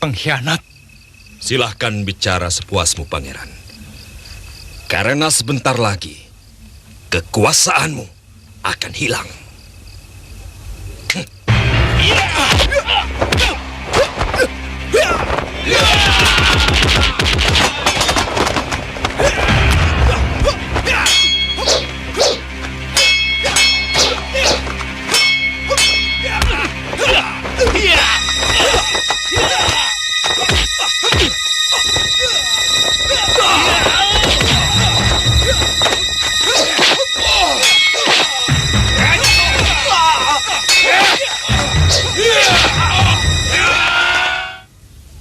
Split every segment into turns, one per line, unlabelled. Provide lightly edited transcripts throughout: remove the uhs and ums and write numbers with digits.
pengkhianat.
Silahkan bicara sepuasmu, Pangeran. Karena sebentar lagi kekuasaanmu akan hilang.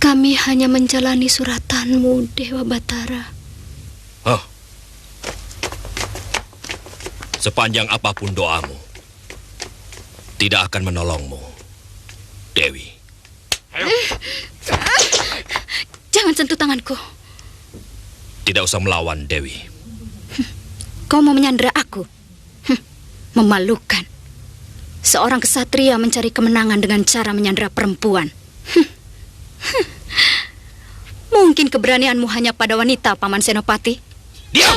Kami hanya menjalani suratanmu, Dewa Batara.
Oh. Sepanjang apapun doamu, tidak akan menolongmu, Dewi.
Jangan sentuh tanganku.
Tidak usah melawan, Dewi.
Kau mau menyandera aku? Memalukan. Seorang kesatria mencari kemenangan dengan cara menyandera perempuan. Mungkin keberanianmu hanya pada wanita, Paman Senopati.
Diam!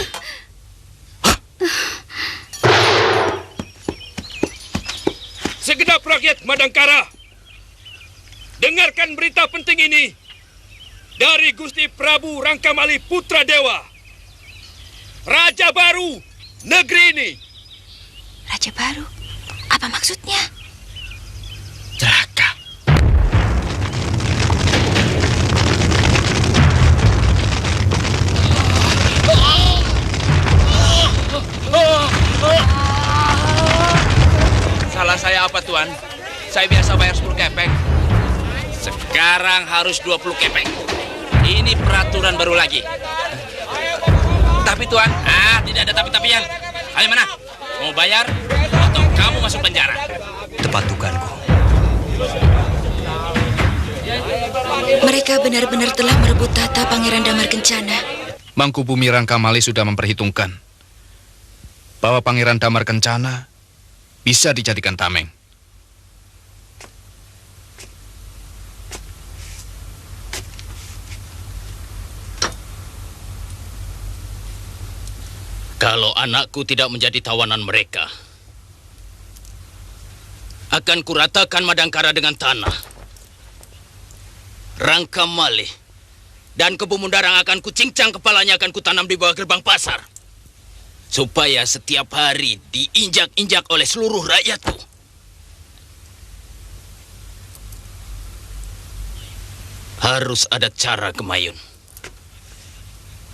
Segenap rakyat Madangkara, dengarkan berita penting ini dari Gusti Prabu Rangkamali Putra Dewa, Raja baru negeri ini.
Raja baru? Apa maksudnya?
Celaka.
Salah saya apa, Tuan? Saya biasa bayar 10 kepeng. Sekarang harus 20 kepeng. Ini peraturan baru lagi. Tapi, Tuan, tidak ada tapi-tapian. Ayo mana? Mau bayar atau kamu masuk penjara?
Tepat dugaanku.
Mereka benar-benar telah merebut tahta Pangeran Damar Kencana.
Mangkubumi Rangkamali sudah memperhitungkan bahwa Pangeran Damar Kencana bisa dijadikan tameng.
Kalau anakku tidak menjadi tawanan mereka, akan kuratakan Madangkara dengan tanah. Rangkamali dan Kebu Mundarang akan kucincang kepalanya, akan kutanam di bawah gerbang pasar. Supaya setiap hari diinjak-injak oleh seluruh rakyatku. Harus ada cara, Gemayun.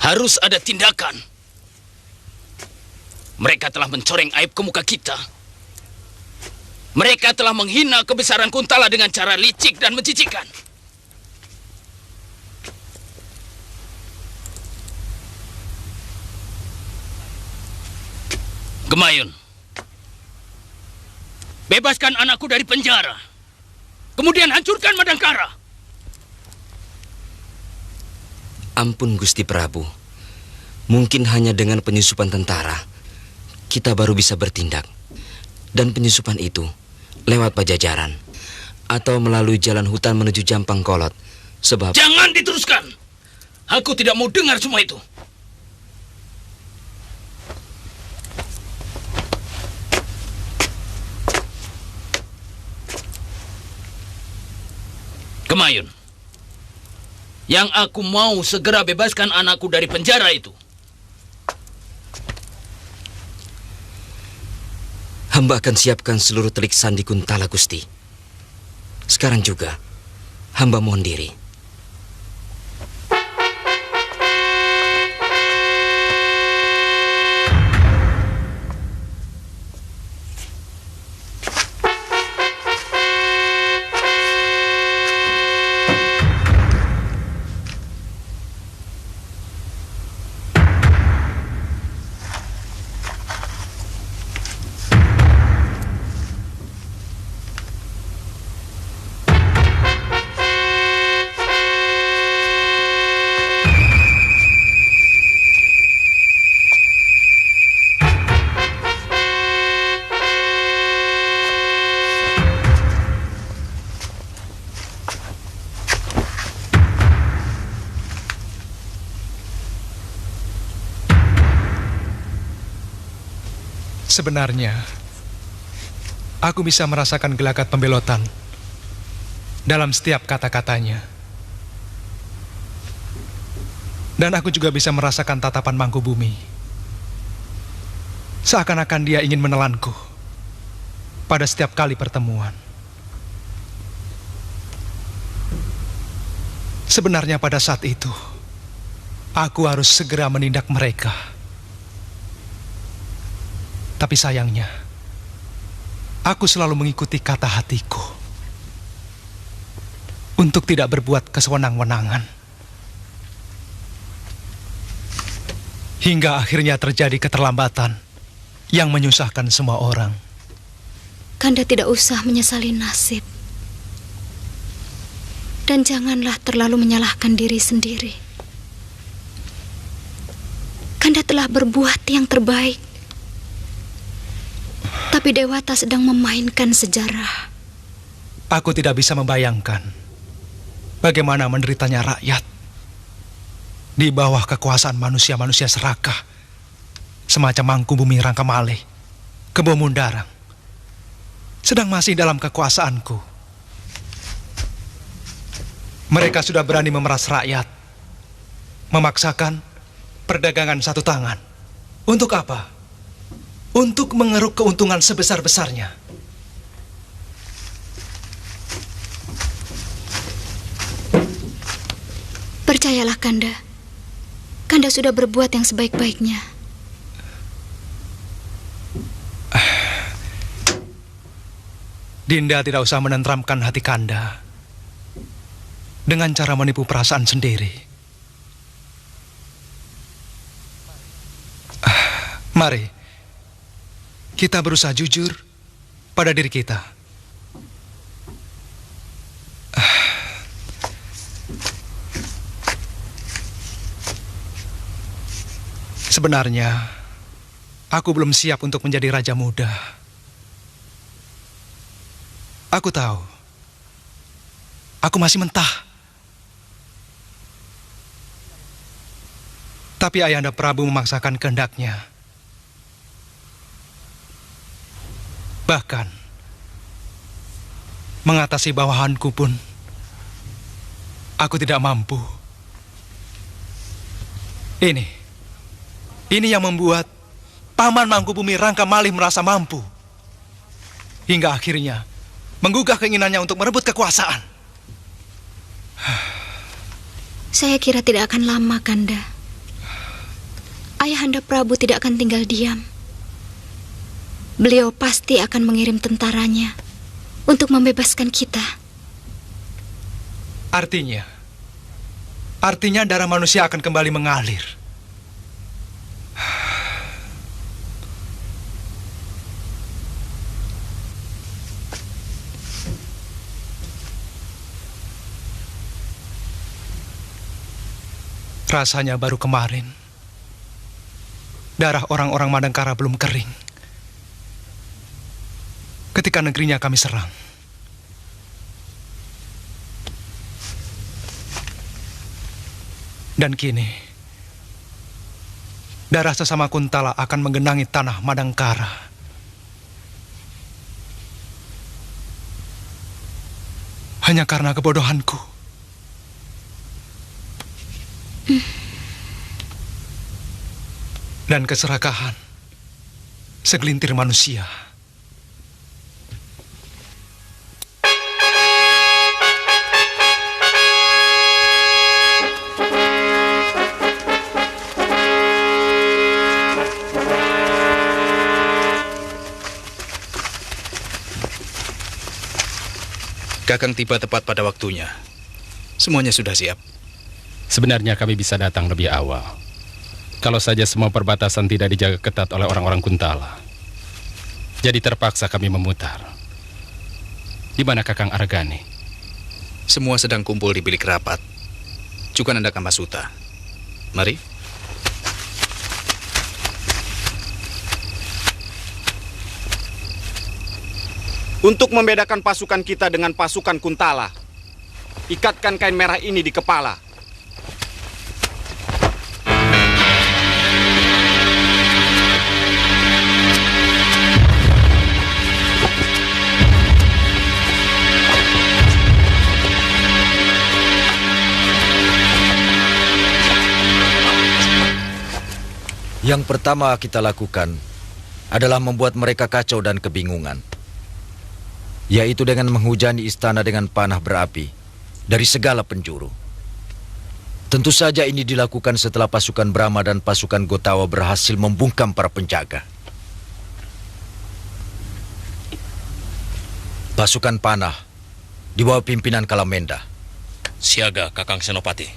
Harus ada tindakan. Mereka telah mencoreng aib ke muka kita. Mereka telah menghina kebesaran Kuntala dengan cara licik dan menjijikan. Gemayun, bebaskan anakku dari penjara. Kemudian hancurkan Madangkara.
Ampun, Gusti Prabu. Mungkin hanya dengan penyusupan tentara kita baru bisa bertindak. Dan penyusupan itu lewat Pajajaran atau melalui jalan hutan menuju Jampang Kolot. Sebab...
Jangan diteruskan. Aku tidak mau dengar semua itu. Gemayun, yang aku mau segera bebaskan anakku dari penjara itu.
Hamba akan siapkan seluruh telik sandi Kuntala, Gusti. Sekarang juga, hamba mohon diri.
Sebenarnya, aku bisa merasakan gelagat pembelotan dalam setiap kata-katanya. Dan aku juga bisa merasakan tatapan Mangkubumi. Seakan-akan dia ingin menelanku pada setiap kali pertemuan. Sebenarnya pada saat itu, aku harus segera menindak mereka. Tapi sayangnya, aku selalu mengikuti kata hatiku untuk tidak berbuat kesewenang-wenangan. Hingga akhirnya terjadi keterlambatan yang menyusahkan semua orang.
Kanda tidak usah menyesali nasib. Dan janganlah terlalu menyalahkan diri sendiri. Kanda telah berbuat yang terbaik. Tapi Dewata sedang memainkan sejarah.
Aku tidak bisa membayangkan bagaimana menderitanya rakyat di bawah kekuasaan manusia-manusia serakah semacam Mangkubumi Rangkamalih, Kebo Mundarang, sedang masih dalam kekuasaanku. Mereka sudah berani memeras rakyat, memaksakan perdagangan satu tangan. Untuk apa? Untuk mengeruk keuntungan sebesar-besarnya.
Percayalah Kanda. Kanda sudah berbuat yang sebaik-baiknya.
Dinda tidak usah menenteramkan hati Kanda dengan cara menipu perasaan sendiri. Mari, kita berusaha jujur pada diri kita. Sebenarnya, aku belum siap untuk menjadi raja muda. Aku tahu, aku masih mentah. Tapi Ayahanda Prabu memaksakan kehendaknya. Bahkan, mengatasi bawahanku pun, aku tidak mampu. Ini yang membuat Paman Mangkubumi Rangkamalih merasa mampu. Hingga akhirnya, menggugah keinginannya untuk merebut kekuasaan.
Saya kira tidak akan lama, Kanda. Ayahanda Prabu tidak akan tinggal diam. Beliau pasti akan mengirim tentaranya untuk membebaskan kita.
Artinya darah manusia akan kembali mengalir. Rasanya baru kemarin darah orang-orang Madangkara belum kering ketika negerinya kami serang. Dan kini, darah sesama Kuntala akan menggenangi tanah Madangkara. Hanya karena kebodohanku. Dan keserakahan segelintir manusia.
Kakang tiba tepat pada waktunya. Semuanya sudah siap.
Sebenarnya kami bisa datang lebih awal. Kalau saja semua perbatasan tidak dijaga ketat oleh orang-orang Kuntala. Jadi terpaksa kami memutar. Di mana Kakang Argani?
Semua sedang kumpul di bilik rapat. Cukananda Kamasuta. Mari.
Untuk membedakan pasukan kita dengan pasukan Kuntala, ikatkan kain merah ini di kepala.
Yang pertama kita lakukan adalah membuat mereka kacau dan kebingungan, yaitu dengan menghujani istana dengan panah berapi dari segala penjuru. Tentu saja ini dilakukan setelah pasukan Brahma dan pasukan Gotawa berhasil membungkam para penjaga. Pasukan panah di bawah pimpinan Kalamenda.
Siaga, Kakang Senopati.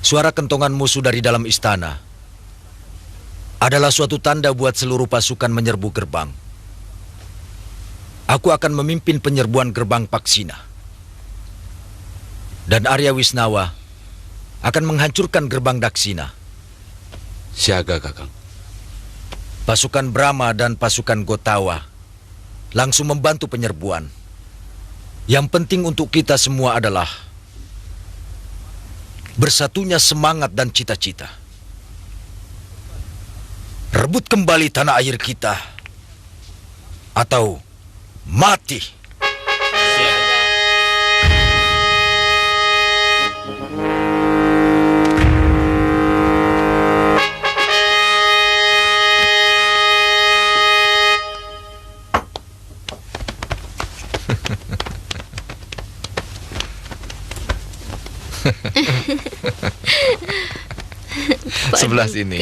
Suara kentongan musuh dari dalam istana adalah suatu tanda buat seluruh pasukan menyerbu gerbang. Aku akan memimpin penyerbuan gerbang Paksina. Dan Arya Wisnawa akan menghancurkan gerbang Daksina.
Siaga, Kakang.
Pasukan Brahma dan pasukan Gotawa langsung membantu penyerbuan. Yang penting untuk kita semua adalah bersatunya semangat dan cita-cita. Rebut kembali tanah air kita atau mati.
Sebelah sini.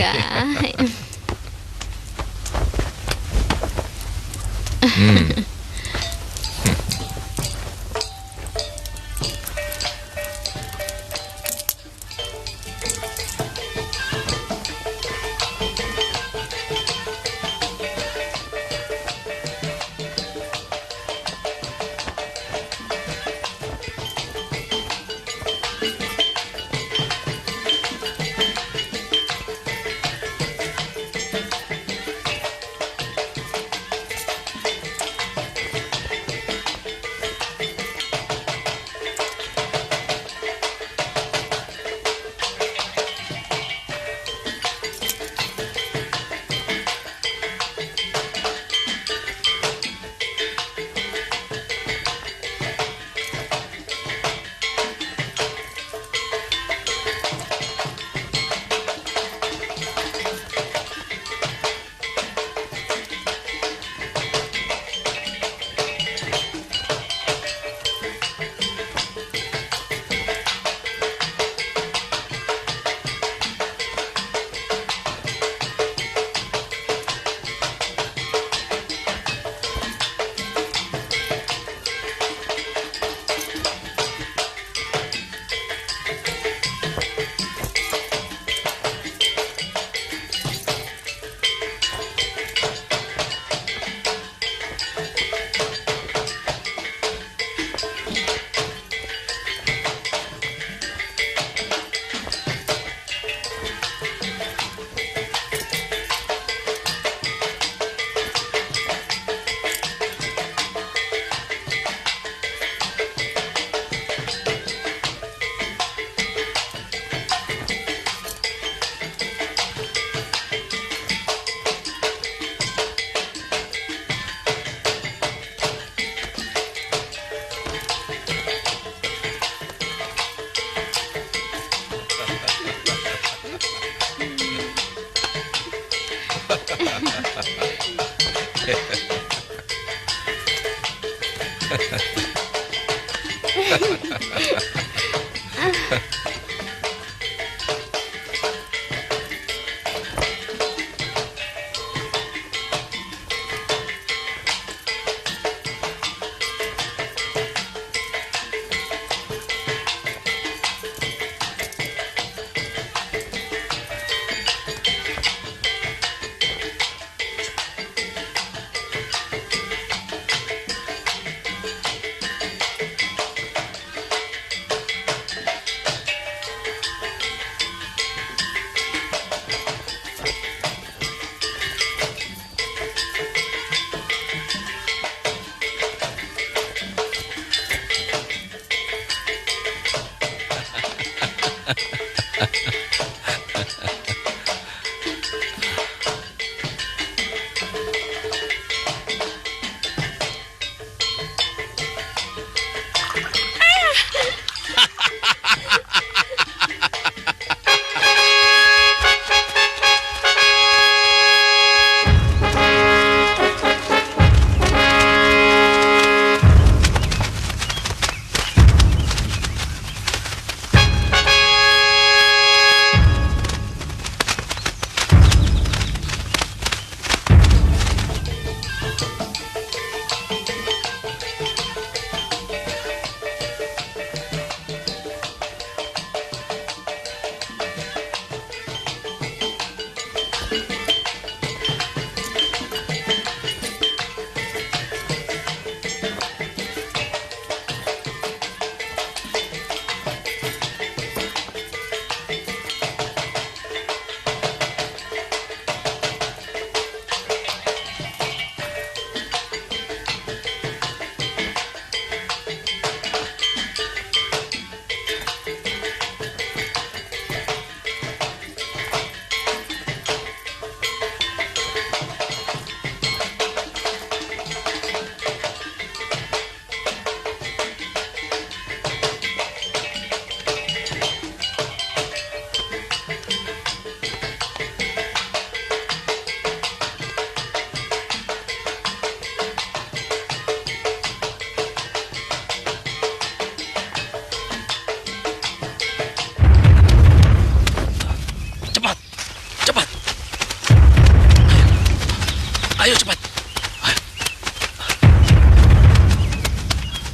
Ayo cepat.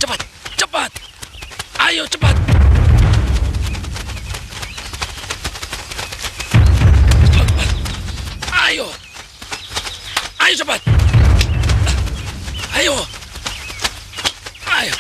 Cepat, cepat. Ayo cepat. Cepat. Ayo. Ayo cepat. Ayo. Ayo.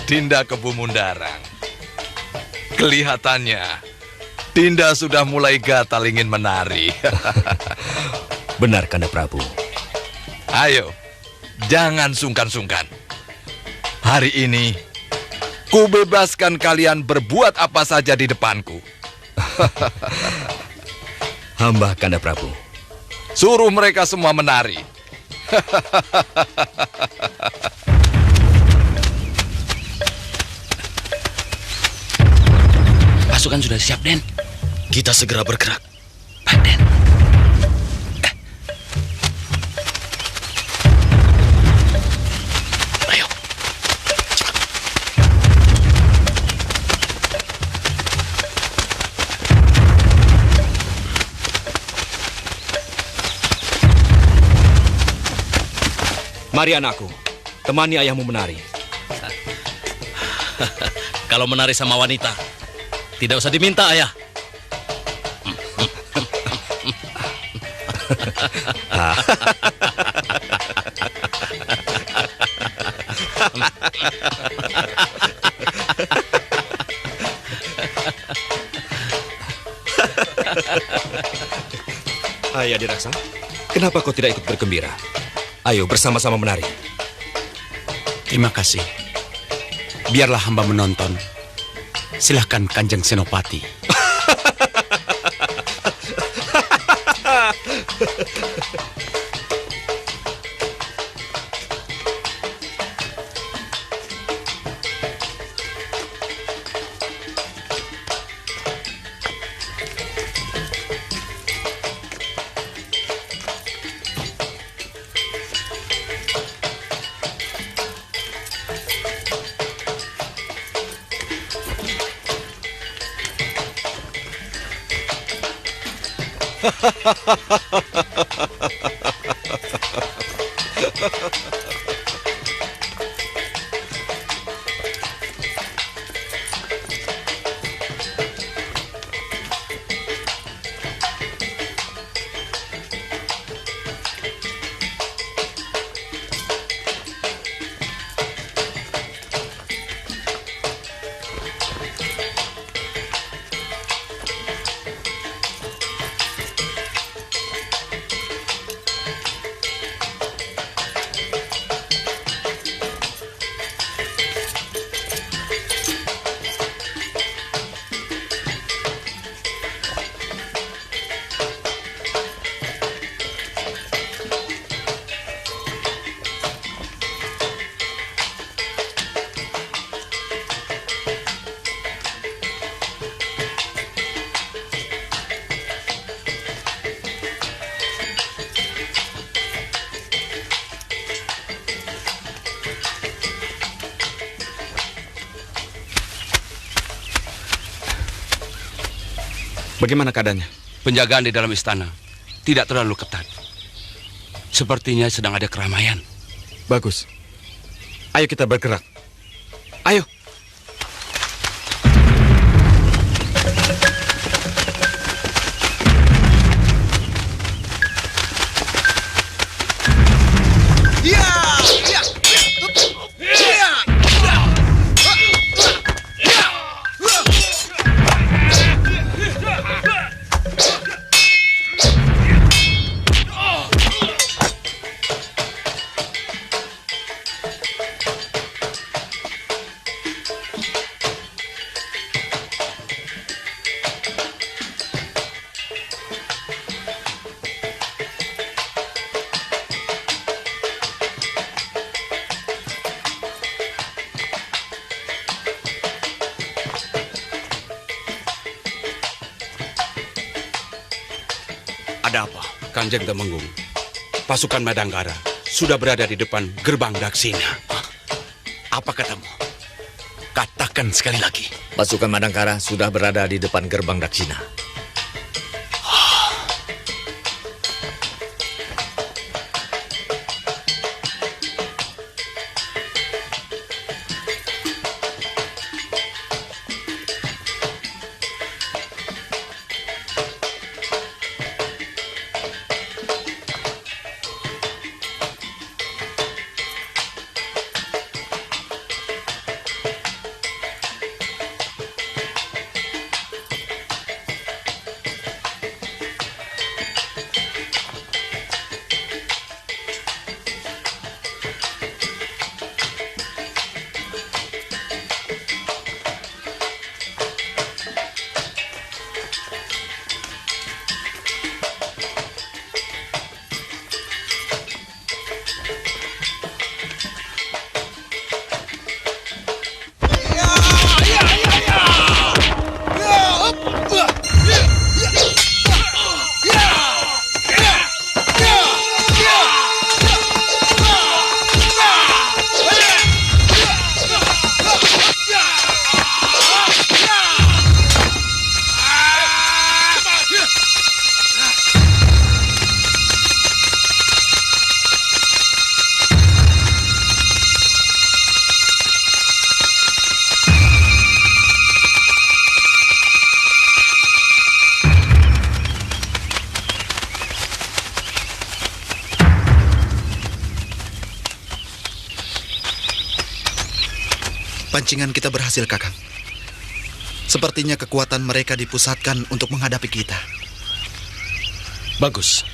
Dinda Kebu Mundarang. Kelihatannya Dinda sudah mulai gatal ingin menari.
Benar, Kanda Prabu.
Ayo, jangan sungkan-sungkan. Hari ini, ku bebaskan kalian berbuat apa saja di depanku.
Hamba Kanda Prabu.
Suruh mereka semua menari.
Pasukan sudah siap, Den.
Kita segera bergerak.
Baik, Den. Ayo.
Mari anakku, temani ayahmu menari.
Kalau menari sama wanita, tidak usah diminta, ayah.
Ayah Diraksa, kenapa kau tidak ikut bergembira? Ayo bersama-sama menari.
Terima kasih. Biarlah hamba menonton. Silahkan Kanjeng Senopati.
Bagaimana keadaannya?
Penjagaan di dalam istana tidak terlalu ketat. Sepertinya sedang ada keramaian.
Bagus. Ayo kita bergerak. Ayo.
Ada apa, Kanjeng Temenggung? Pasukan Madangkara sudah berada di depan gerbang Daksina. Apa katamu? Katakan sekali lagi.
Pasukan Madangkara sudah berada di depan gerbang Daksina.
Pancingan kita berhasil, Kakang. Sepertinya kekuatan mereka dipusatkan untuk menghadapi kita.
Bagus.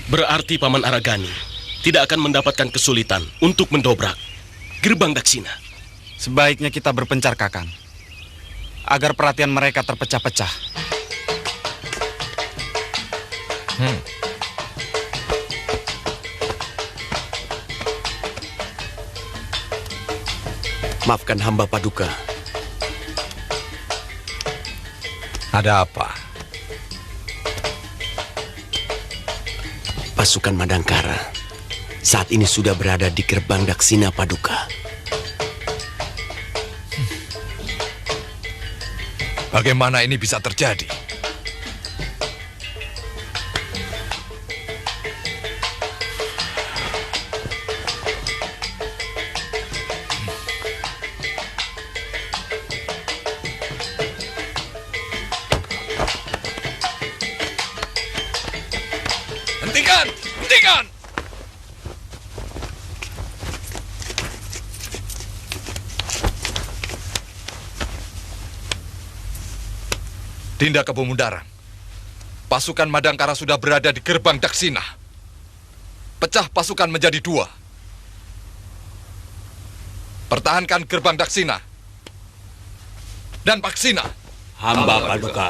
Berarti Paman Aragani tidak akan mendapatkan kesulitan untuk mendobrak gerbang Daksina.
Sebaiknya kita berpencar, Kakang, agar perhatian mereka terpecah-pecah.
Maafkan hamba Paduka.
Ada apa?
Pasukan Madangkara saat ini sudah berada di gerbang Daksina, Paduka.
Bagaimana ini bisa terjadi?
Hentikan! Hentikan!
Dinda Kebumundaran, pasukan Madangkara sudah berada di gerbang Daksina. Pecah pasukan menjadi dua. Pertahankan gerbang Daksina dan Paksina.
Hamba Paduka.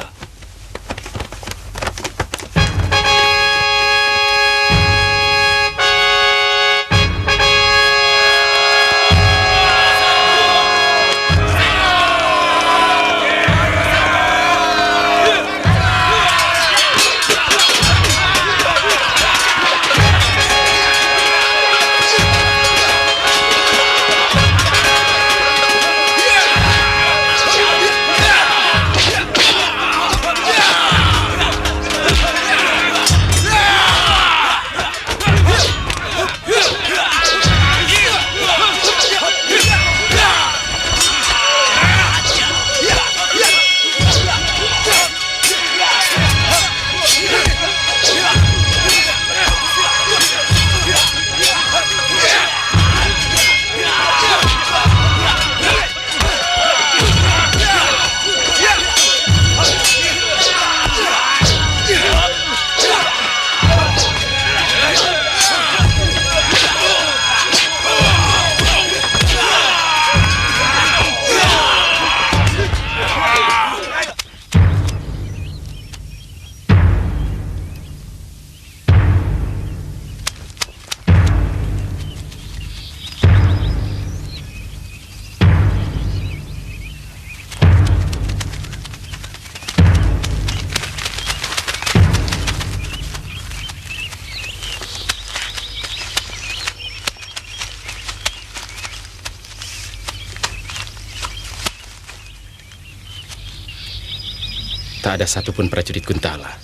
Tak ada satupun prajurit Kuntala.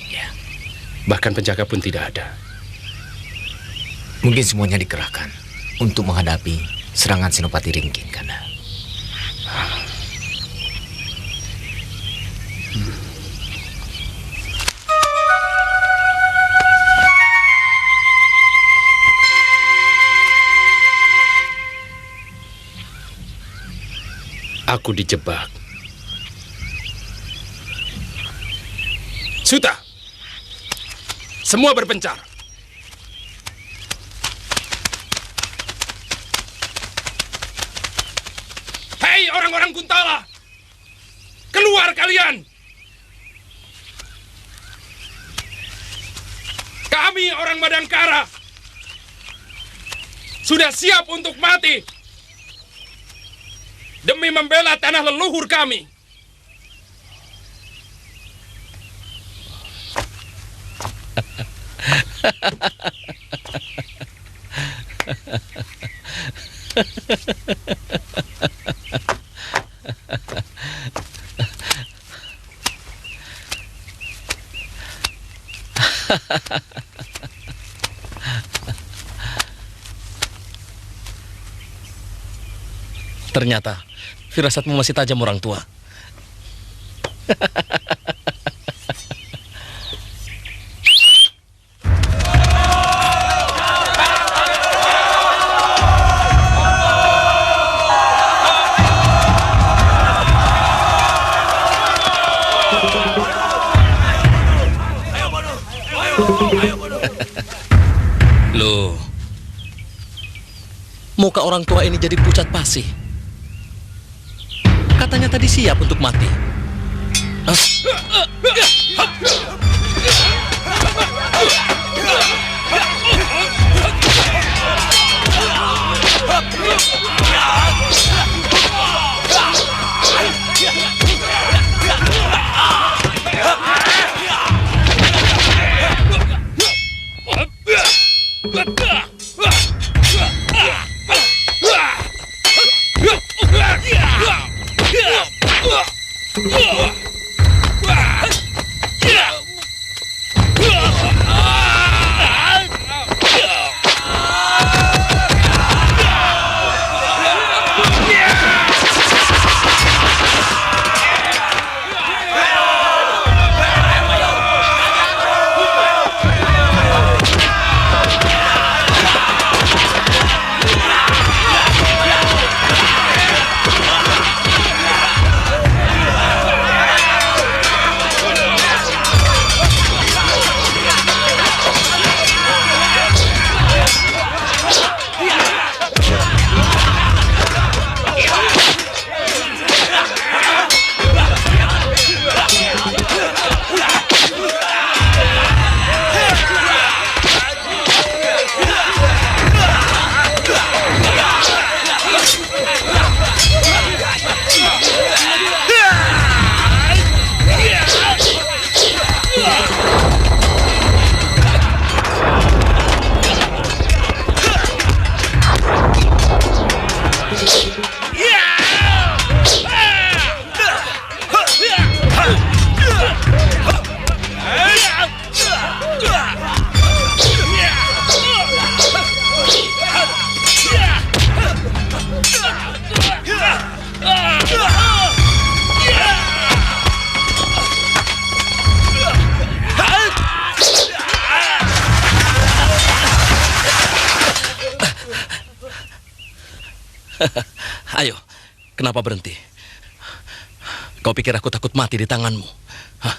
Ya.
Bahkan penjaga pun tidak ada.
Mungkin semuanya dikerahkan untuk menghadapi serangan Senopati Ringking, Kanda.
Aku dijebak. Suta! Semua berpencar. Hei orang-orang Kuntala! Keluar kalian! Kami orang Madangkara sudah siap untuk mati demi membela tanah leluhur kami.
Ternyata firasatmu masih tajam, orang tua. Loh, muka orang tua ini jadi pucat pasi. Katanya tadi siap untuk mati. Hah? Ayo, kenapa berhenti? Kau pikir aku takut mati di tanganmu? Hah?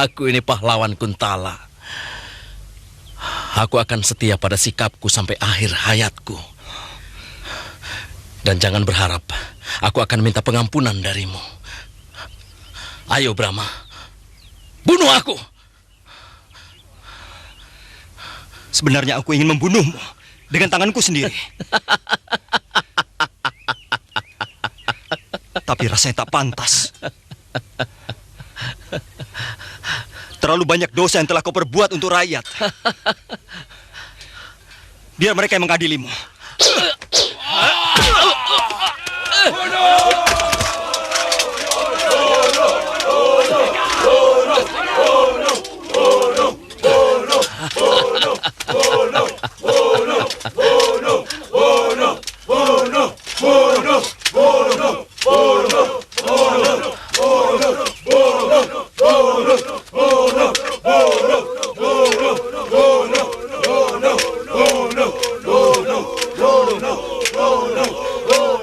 Aku ini pahlawan Kuntala. Aku akan setia pada sikapku sampai akhir hayatku. Dan jangan berharap aku akan minta pengampunan darimu. Ayo Brahma, bunuh aku!
Sebenarnya aku ingin membunuhmu dengan tanganku sendiri. Tapi rasanya tak pantas. Terlalu banyak dosa yang telah kau perbuat untuk rakyat. Biar mereka yang mengadilimu.
Bunuh!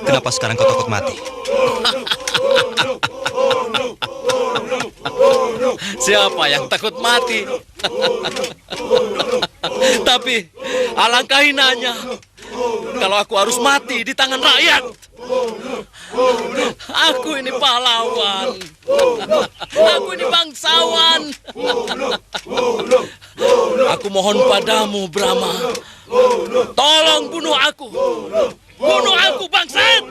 Kenapa sekarang kau takut mati?
Siapa yang takut mati? Tapi alangkah hinanya kalau aku harus mati di tangan rakyat. Aku ini pahlawan. Aku ini bangsawan. Aku mohon padamu, Brahma. Tolong bunuh aku. Bunuh aku, bangsat!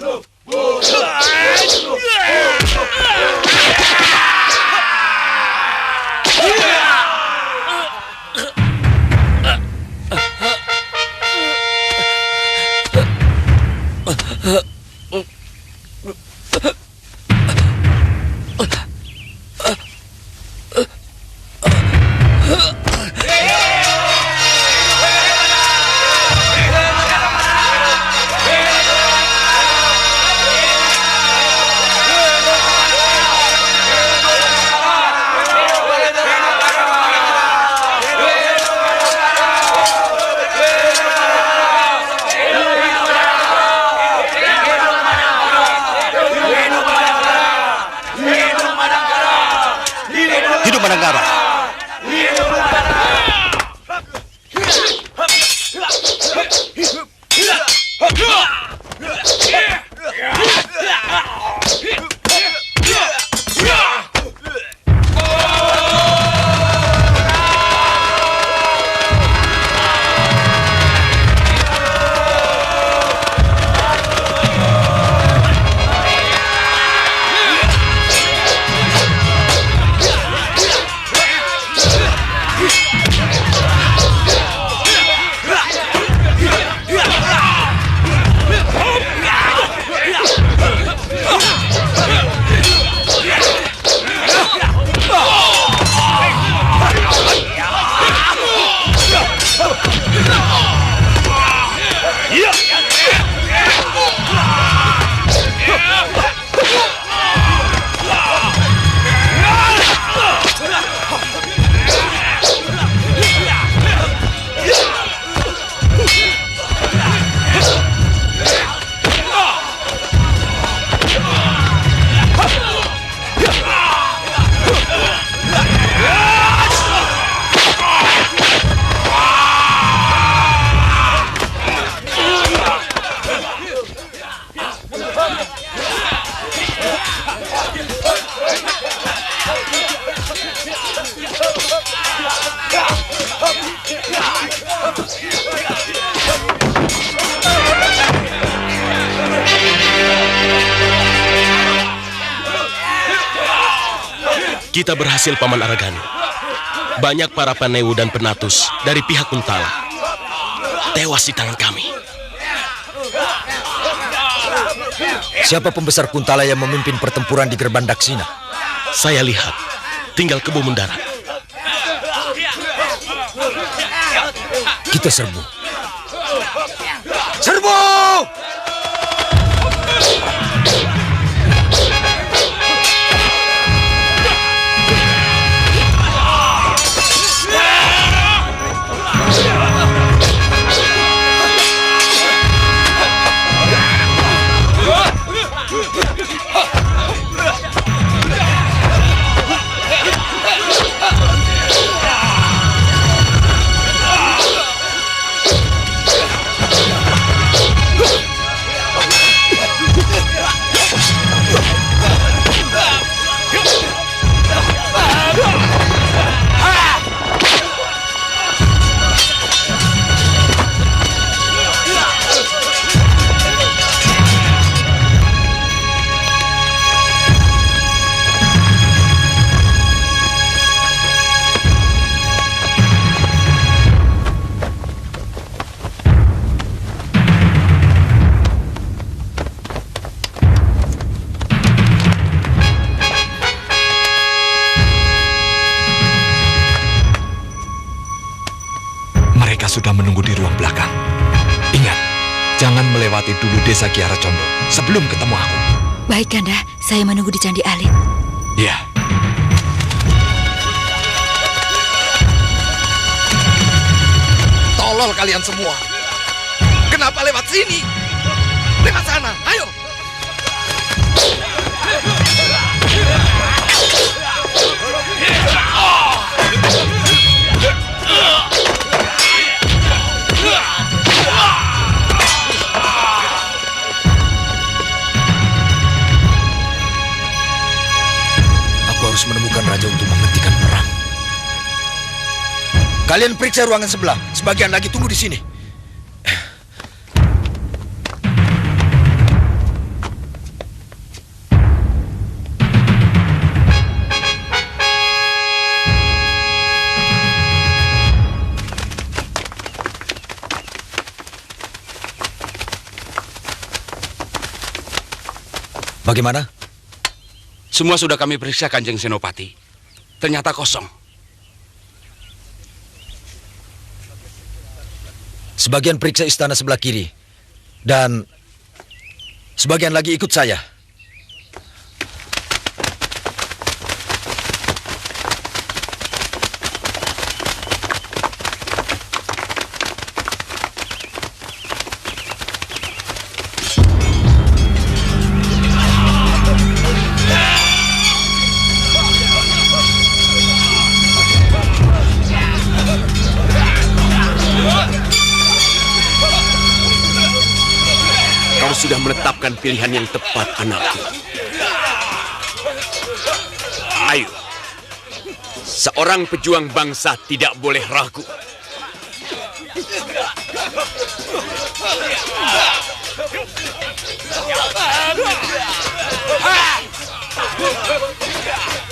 Hidup Madangkara!
Kita berhasil, Paman Aragani. Banyak para Panewu dan Penatus dari pihak Kuntala tewas di tangan kami.
Siapa pembesar Kuntala yang memimpin pertempuran di Gerbang Daksina?
Saya lihat, tinggal Kebu Mundara.
Kita serbu. Serbu!
Mereka sudah menunggu di ruang belakang. Jangan melewati dulu desa Kiara Condong sebelum ketemu aku.
Baik, Kanda. Saya menunggu di Candi Alit.
Iya. Tolol kalian semua. Kenapa lewat sini? Lewat sana, ayo.
Aku harus menemukan raja untuk menghentikan perang. Kalian periksa ruangan sebelah. Sebagian lagi tunggu di sini. Bagaimana?
Semua sudah kami periksa, Kanjeng Senopati. Ternyata kosong.
Sebagian periksa istana sebelah kiri. Dan sebagian lagi ikut saya.
Kau sudah menetapkan pilihan yang tepat, anakku. Ayo. Seorang pejuang bangsa tidak boleh ragu.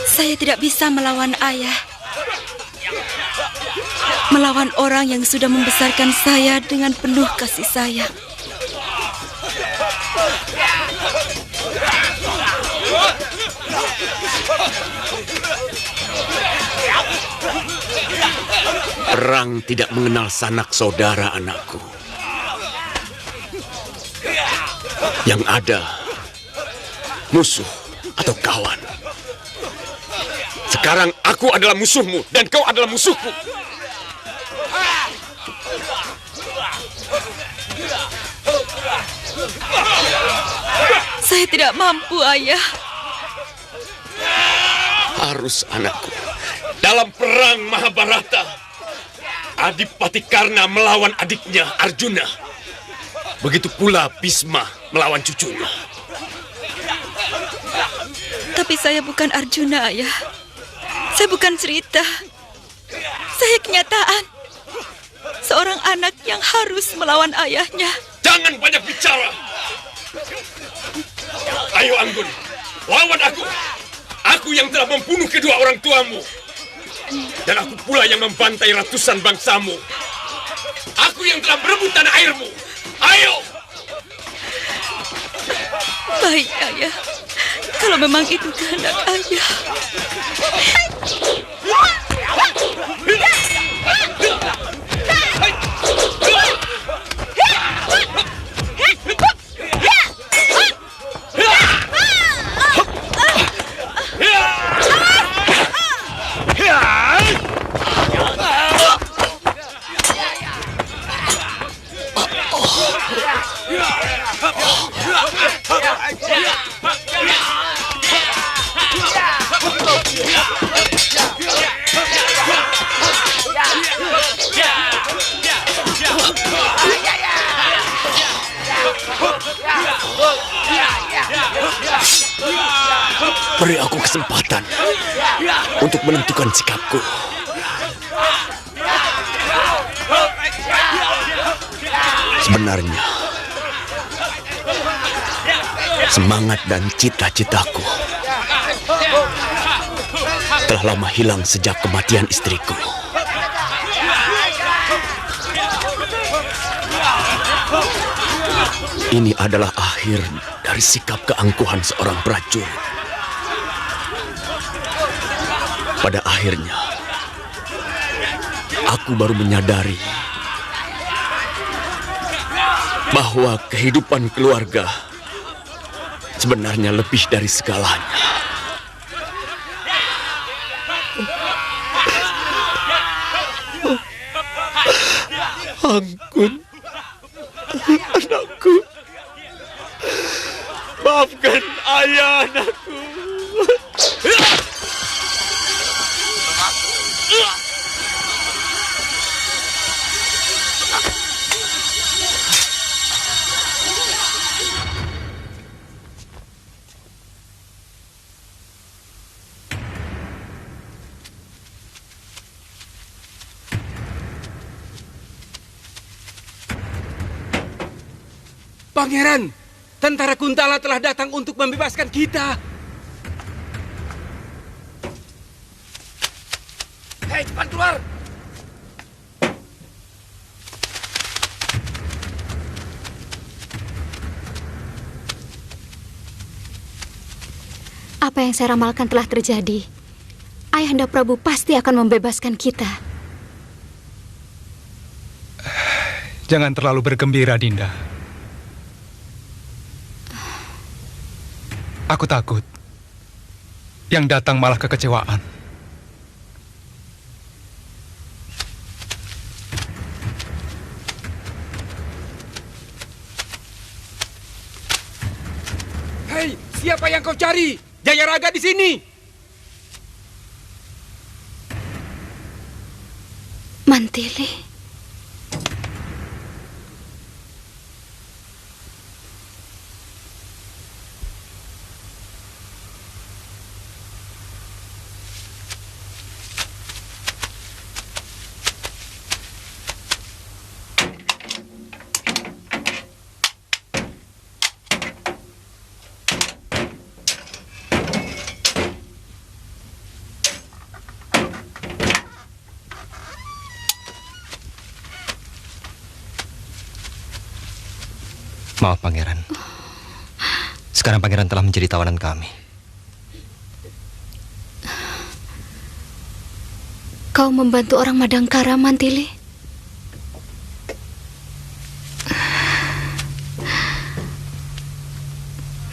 Saya tidak bisa melawan ayah. Melawan orang yang sudah membesarkan saya dengan penuh kasih sayang.
Perang tidak mengenal sanak saudara, anakku. Yang ada, musuh atau kawan. Sekarang aku adalah musuhmu dan kau adalah musuhku.
Saya tidak mampu, ayah.
Harus, anakku. Dalam perang Mahabharata, Adipati Karna melawan adiknya Arjuna. Begitu pula Bhisma melawan cucunya.
Tapi saya bukan Arjuna, ayah. Saya bukan cerita. Saya kenyataan. Seorang anak yang harus melawan ayahnya.
Jangan banyak bicara. Ayo Anggun, lawan aku. Aku yang telah membunuh kedua orang tuamu. Dan aku pula yang membantai ratusan bangsamu. Aku yang telah berebut tanah airmu. Ayo!
Baik, ayah. Kalau memang itu kehendak ayah.
Beri aku kesempatan untuk menentukan sikapku. Sebenarnya, semangat dan cita-citaku telah lama hilang sejak kematian istriku. Ini adalah akhir dari sikap keangkuhan seorang prajurit. Pada akhirnya, aku baru menyadari bahwa kehidupan keluarga sebenarnya lebih dari segalanya. Ampun, anakku. Maafkan ayah, anakku.
Pangeran, tentara Kuntala telah datang untuk membebaskan kita. Hei, cepat keluar!
Apa yang saya ramalkan telah terjadi. Ayahanda Prabu pasti akan membebaskan kita.
Jangan terlalu bergembira, Dinda. Aku takut yang datang malah kekecewaan.
Hei, siapa yang kau cari? Jayaraga di sini.
Mantili.
Maaf, Pangeran. Sekarang Pangeran telah menjadi tawanan kami.
Kau membantu orang Madangkara, Mantili?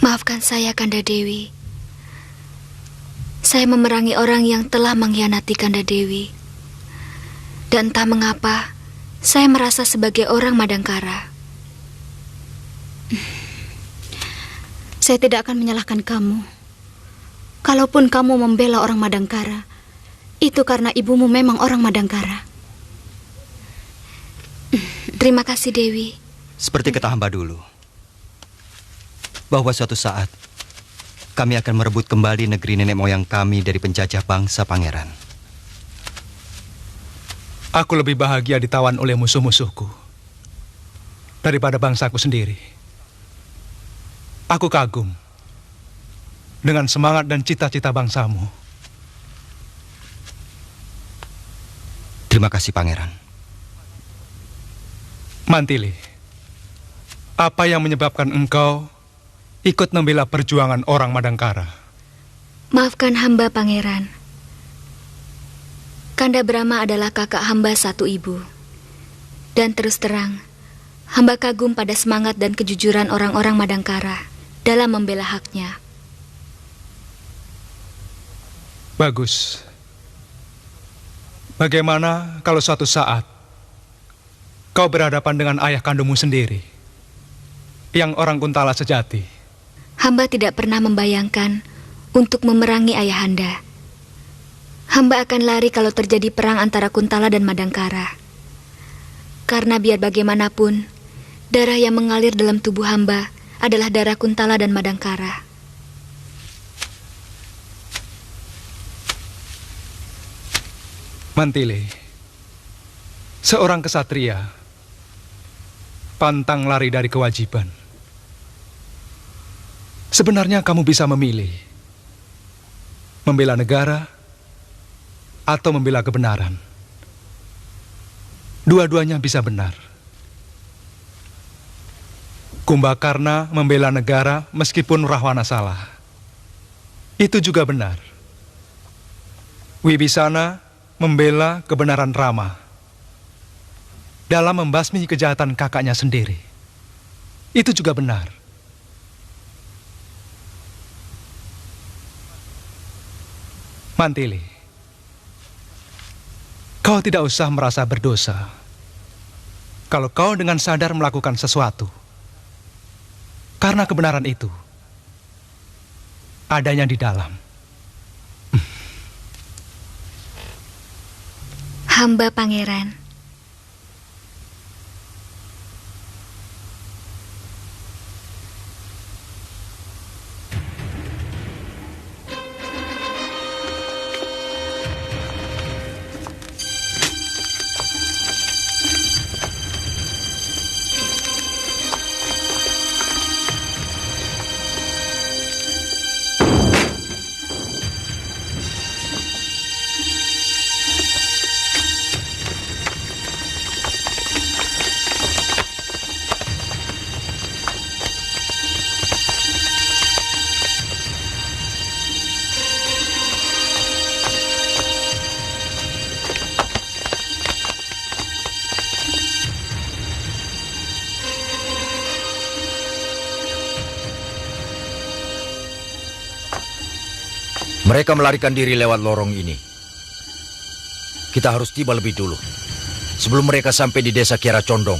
Maafkan saya, Kanda Dewi. Saya memerangi orang yang telah mengkhianati Kanda Dewi. Dan entah mengapa, saya merasa sebagai orang Madangkara. Saya tidak akan menyalahkan kamu. Kalaupun kamu membela orang Madangkara, itu karena ibumu memang orang Madangkara. Terima kasih, Dewi.
Seperti kata hamba dulu, bahwa suatu saat kami akan merebut kembali negeri nenek moyang kami dari penjajah bangsa Pangeran.
Aku lebih bahagia ditawan oleh musuh-musuhku daripada bangsaku sendiri. Aku kagum dengan semangat dan cita-cita bangsamu.
Terima kasih, Pangeran.
Mantili, apa yang menyebabkan engkau ikut membela perjuangan orang Madangkara?
Maafkan hamba, Pangeran. Kanda Brahma adalah kakak hamba satu ibu. Dan terus terang, hamba kagum pada semangat dan kejujuran orang-orang Madangkara dalam membela haknya.
Bagus. Bagaimana kalau suatu saat kau berhadapan dengan ayah kandungmu sendiri, yang orang Kuntala sejati?
Hamba tidak pernah membayangkan untuk memerangi ayahanda. Hamba akan lari kalau terjadi perang antara Kuntala dan Madangkara. Karena biar bagaimanapun, darah yang mengalir dalam tubuh hamba adalah darah Kuntala dan Madangkara.
Mantili, seorang kesatria pantang lari dari kewajiban. Sebenarnya kamu bisa memilih membela negara atau membela kebenaran. Dua-duanya bisa benar. Kumbakarna membela negara meskipun Rahwana salah. Itu juga benar. Wibisana membela kebenaran Rama dalam membasmi kejahatan kakaknya sendiri. Itu juga benar. Mantili, kau tidak usah merasa berdosa kalau kau dengan sadar melakukan sesuatu. Karena kebenaran itu adanya di dalam.
Hamba pangeran.
Mereka melarikan diri lewat lorong ini. Kita harus tiba lebih dulu, sebelum mereka sampai di desa Kiara Condong.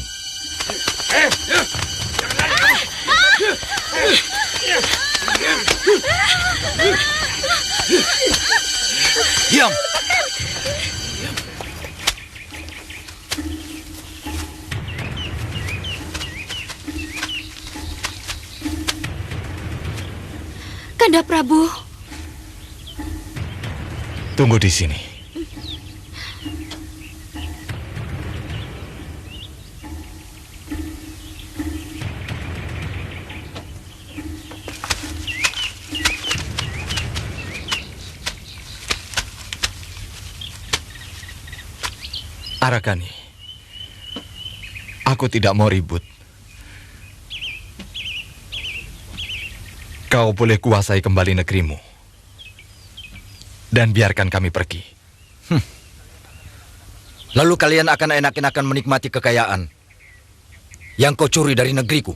Diam!
Kanda Prabu.
Tunggu di sini. Arakani, aku tidak mau ribut. Kau boleh kuasai kembali negerimu. Dan biarkan kami pergi.
Lalu kalian akan enak-enakan menikmati kekayaan yang kau curi dari negeriku.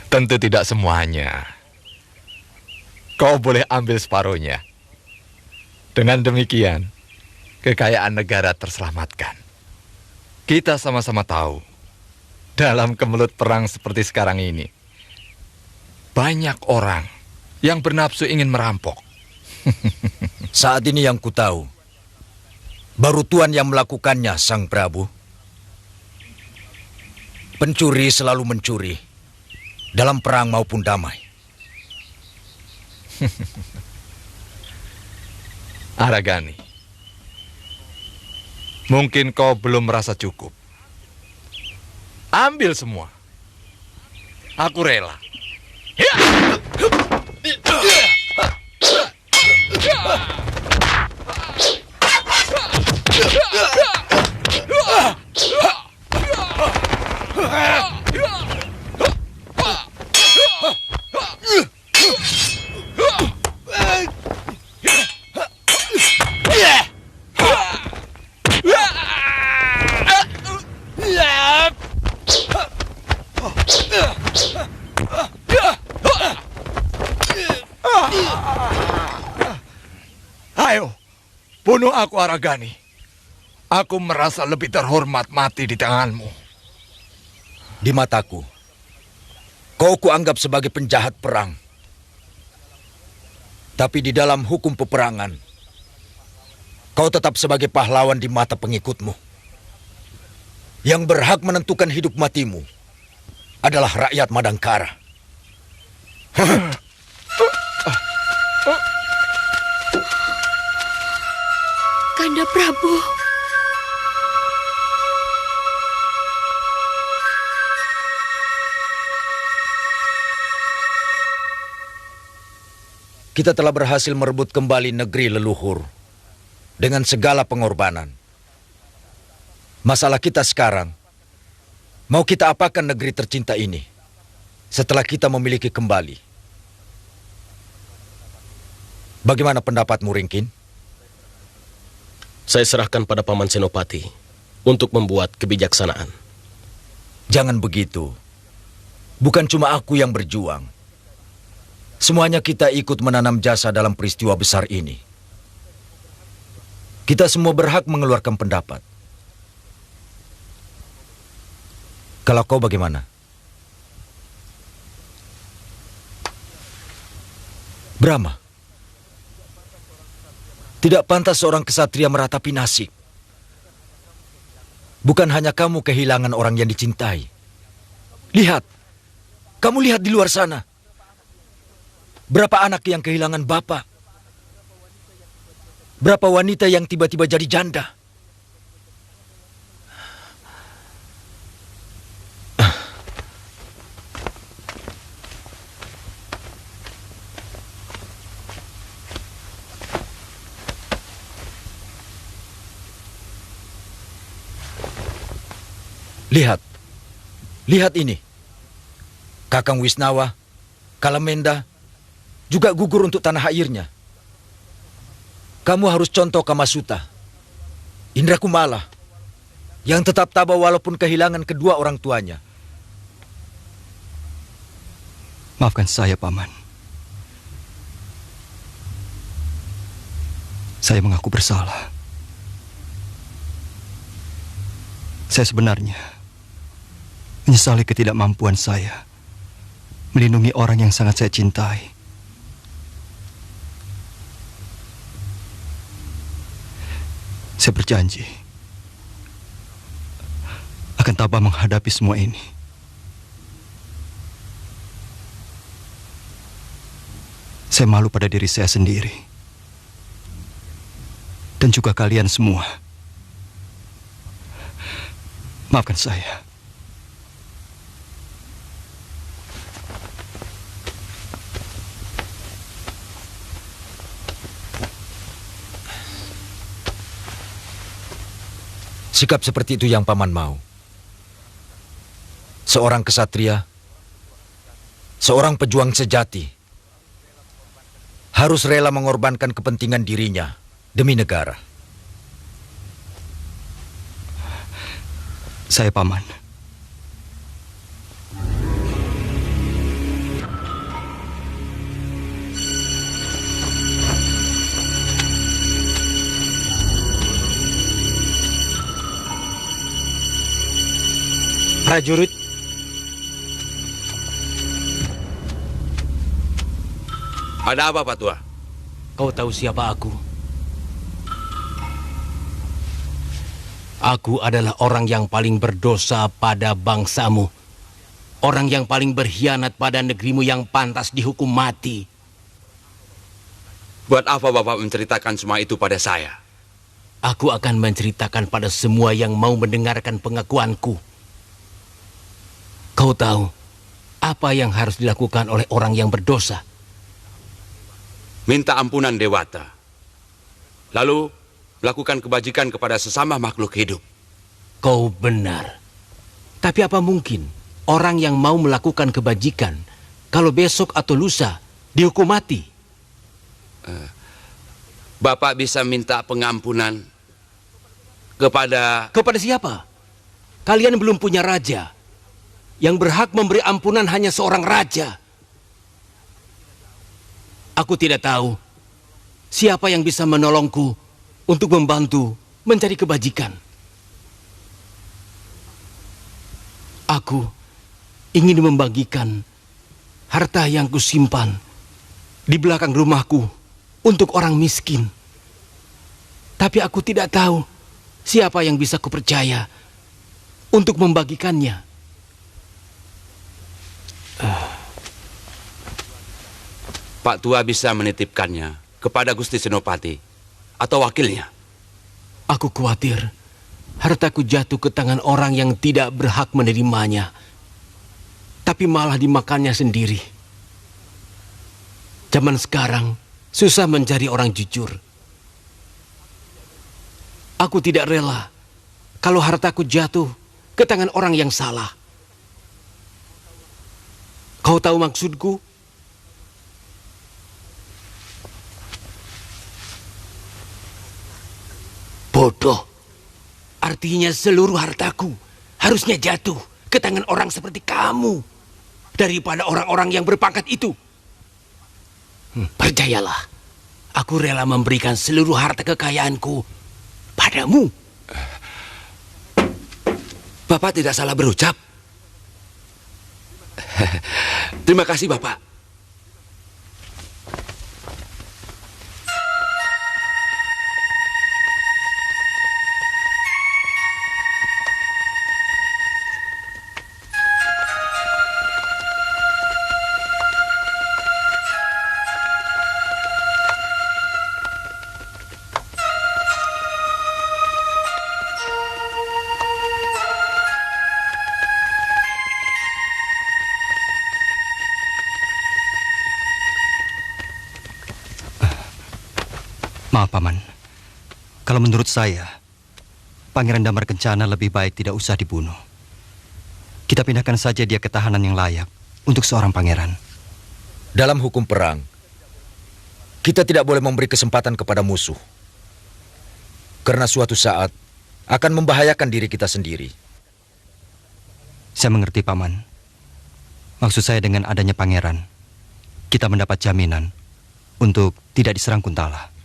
Tentu tidak semuanya. Kau boleh ambil separuhnya. Dengan demikian, kekayaan negara terselamatkan. Kita sama-sama tahu, dalam kemelut perang seperti sekarang ini, banyak orang yang bernafsu ingin merampok.
Saat ini yang ku tahu, baru Tuan yang melakukannya, Sang Prabu. Pencuri selalu mencuri, dalam perang maupun damai.
Aragani, mungkin kau belum merasa cukup. Ambil semua. Aku rela. Ayo, bunuh aku, Aragani. Aku merasa lebih terhormat mati di tanganmu.
Di mataku, kau kuanggap sebagai penjahat perang. Tapi di dalam hukum peperangan, kau tetap sebagai pahlawan di mata pengikutmu. Yang berhak menentukan hidup matimu adalah rakyat Madangkara.
Kanda Prabu.
Kita telah berhasil merebut kembali negeri leluhur dengan segala pengorbanan. Masalah kita sekarang, mau kita apakan negeri tercinta ini setelah kita memiliki kembali? Bagaimana pendapatmu, Ringkin?
Saya serahkan pada Paman Senopati untuk membuat kebijaksanaan.
Jangan begitu. Bukan cuma aku yang berjuang. Semuanya kita ikut menanam jasa dalam peristiwa besar ini. Kita semua berhak mengeluarkan pendapat. Kalau kau bagaimana? Brahma, tidak pantas seorang kesatria meratapi nasib. Bukan hanya kamu kehilangan orang yang dicintai. Lihat, kamu lihat di luar sana. Berapa anak yang kehilangan bapak? Berapa wanita yang tiba-tiba jadi janda? Lihat, lihat ini. Kakang Wisnawa, Kalamenda, juga gugur untuk tanah airnya. Kamu harus contoh Kamasuta, Indra Kumala, yang tetap tabah walaupun kehilangan kedua orang tuanya.
Maafkan saya, Paman. Saya mengaku bersalah. Saya sebenarnya menyesali ketidakmampuan saya melindungi orang yang sangat saya cintai. Saya berjanji akan tabah menghadapi semua ini. Saya malu pada diri saya sendiri dan juga kalian semua. Maafkan saya.
Sikap seperti itu yang Paman mau. Seorang kesatria, seorang pejuang sejati, harus rela mengorbankan kepentingan dirinya demi negara.
Saya, Paman.
Prajurit,
ada apa, Pak Tua?
Kau tahu siapa aku? Aku adalah orang yang paling berdosa pada bangsamu. Orang yang paling berkhianat pada negerimu yang pantas dihukum mati.
Buat apa Bapak menceritakan semua itu pada saya?
Aku akan menceritakan pada semua yang mau mendengarkan pengakuanku. Kau tahu apa yang harus dilakukan oleh orang yang berdosa?
Minta ampunan Dewata. Lalu melakukan kebajikan kepada sesama makhluk hidup.
Kau benar. Tapi apa mungkin orang yang mau melakukan kebajikan kalau besok atau lusa dihukum mati?
Bapak bisa minta pengampunan kepada...
Kepada siapa? Kalian belum punya raja. Yang berhak memberi ampunan hanya seorang raja. Aku tidak tahu siapa yang bisa menolongku untuk membantu mencari kebajikan. Aku ingin membagikan harta yang kusimpan di belakang rumahku untuk orang miskin. Tapi aku tidak tahu siapa yang bisa kupercaya untuk membagikannya.
Pak Tua bisa menitipkannya kepada Gusti Senopati atau wakilnya.
Aku khawatir hartaku jatuh ke tangan orang yang tidak berhak menerimanya, tapi malah dimakannya sendiri. Zaman sekarang susah mencari orang jujur. Aku tidak rela kalau hartaku jatuh ke tangan orang yang salah. Kau tahu maksudku? Bodoh. Artinya seluruh hartaku harusnya jatuh ke tangan orang seperti kamu daripada orang-orang yang berpangkat itu. Percayalah, aku rela memberikan seluruh harta kekayaanku padamu.
Bapak tidak salah berucap. Terima kasih, Bapak.
Maaf, Paman. Kalau menurut saya, Pangeran Damar Kencana lebih baik tidak usah dibunuh. Kita pindahkan saja dia ke tahanan yang layak untuk seorang pangeran.
Dalam hukum perang, kita tidak boleh memberi kesempatan kepada musuh. Karena suatu saat akan membahayakan diri kita sendiri.
Saya mengerti, Paman. Maksud saya dengan adanya pangeran, kita mendapat jaminan untuk tidak diserang Kuntala.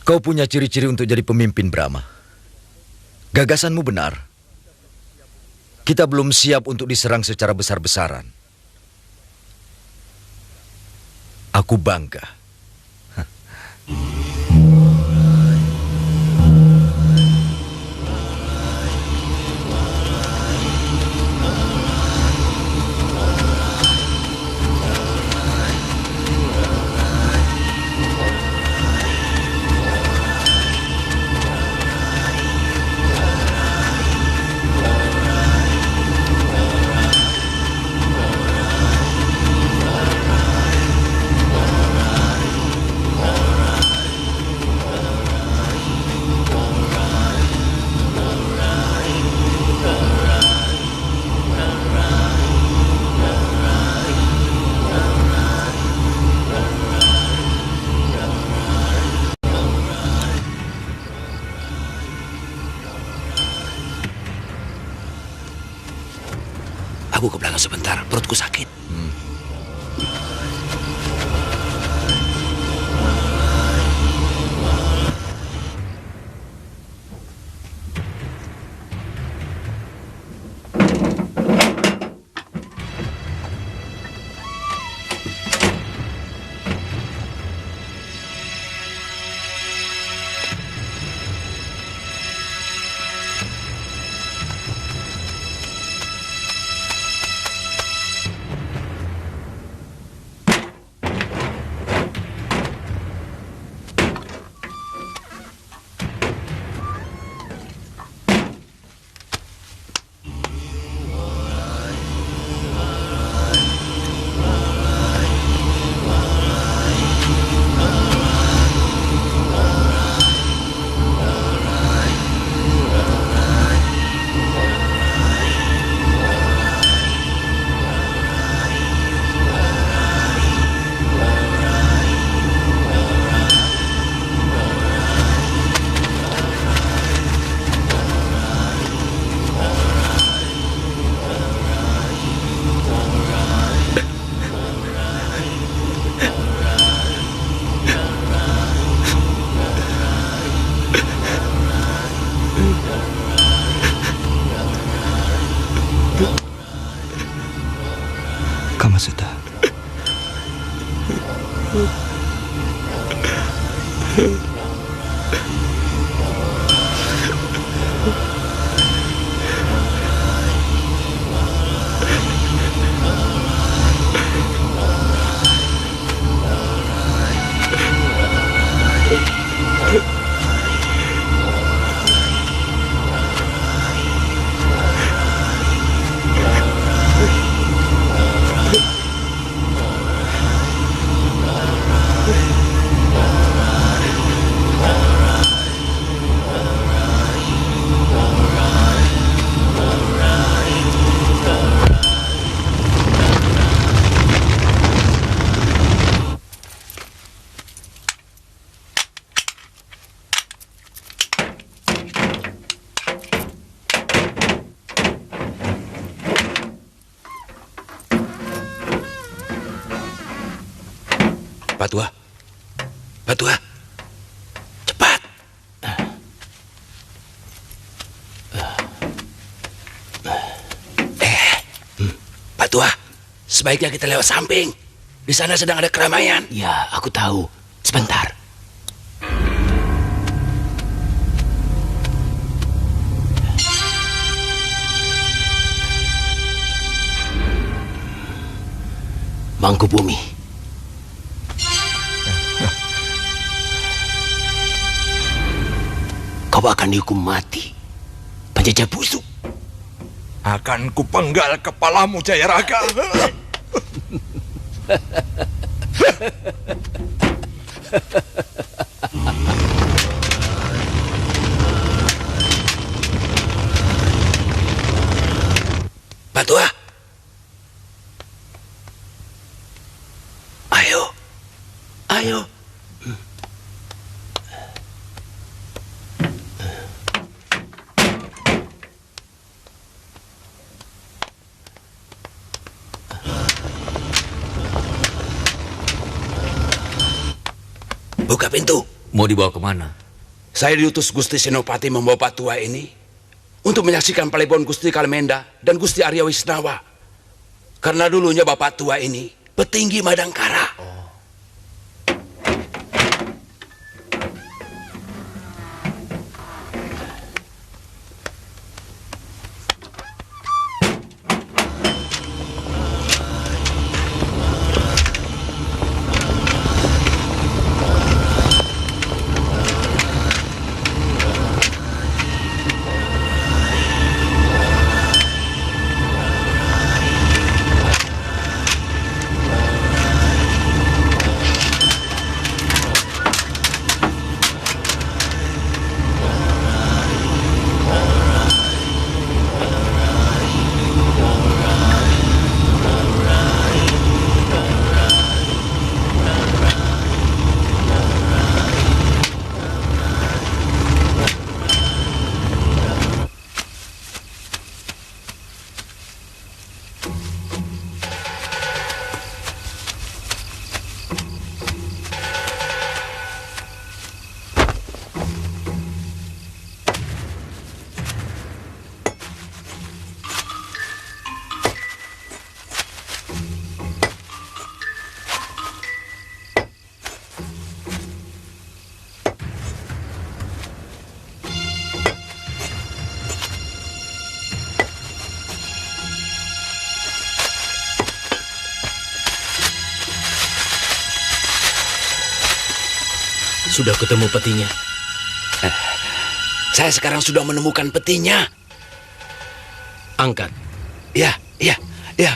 Kau punya ciri-ciri untuk jadi pemimpin, Brahma. Gagasanmu benar. Kita belum siap untuk diserang secara besar-besaran. Aku bangga.
Aku ke belakang sebentar, perutku sakit.
Pak Tua. Pak Tua. Cepat. Pak Tua, sebaiknya kita lewat samping. Di sana sedang ada keramaian.
Ya, aku tahu. Sebentar. Mangkubumi. Kau akan dihukum mati. Penjajah busuk.
Akan kupenggal kepalamu, Jayaraga.
Pak Tua. Ayo. Ayo. Buka pintu.
Mau dibawa kemana?
Saya diutus Gusti Senopati membawa Pak Tua ini untuk menyaksikan Palebon Gusti Kalemenda dan Gusti Arya Wisnawa. Karena dulunya Bapak Tua ini petinggi Madangkara. Sudah ketemu petinya? Saya sekarang sudah menemukan petinya.
Angkat.
Ya, ya, ya.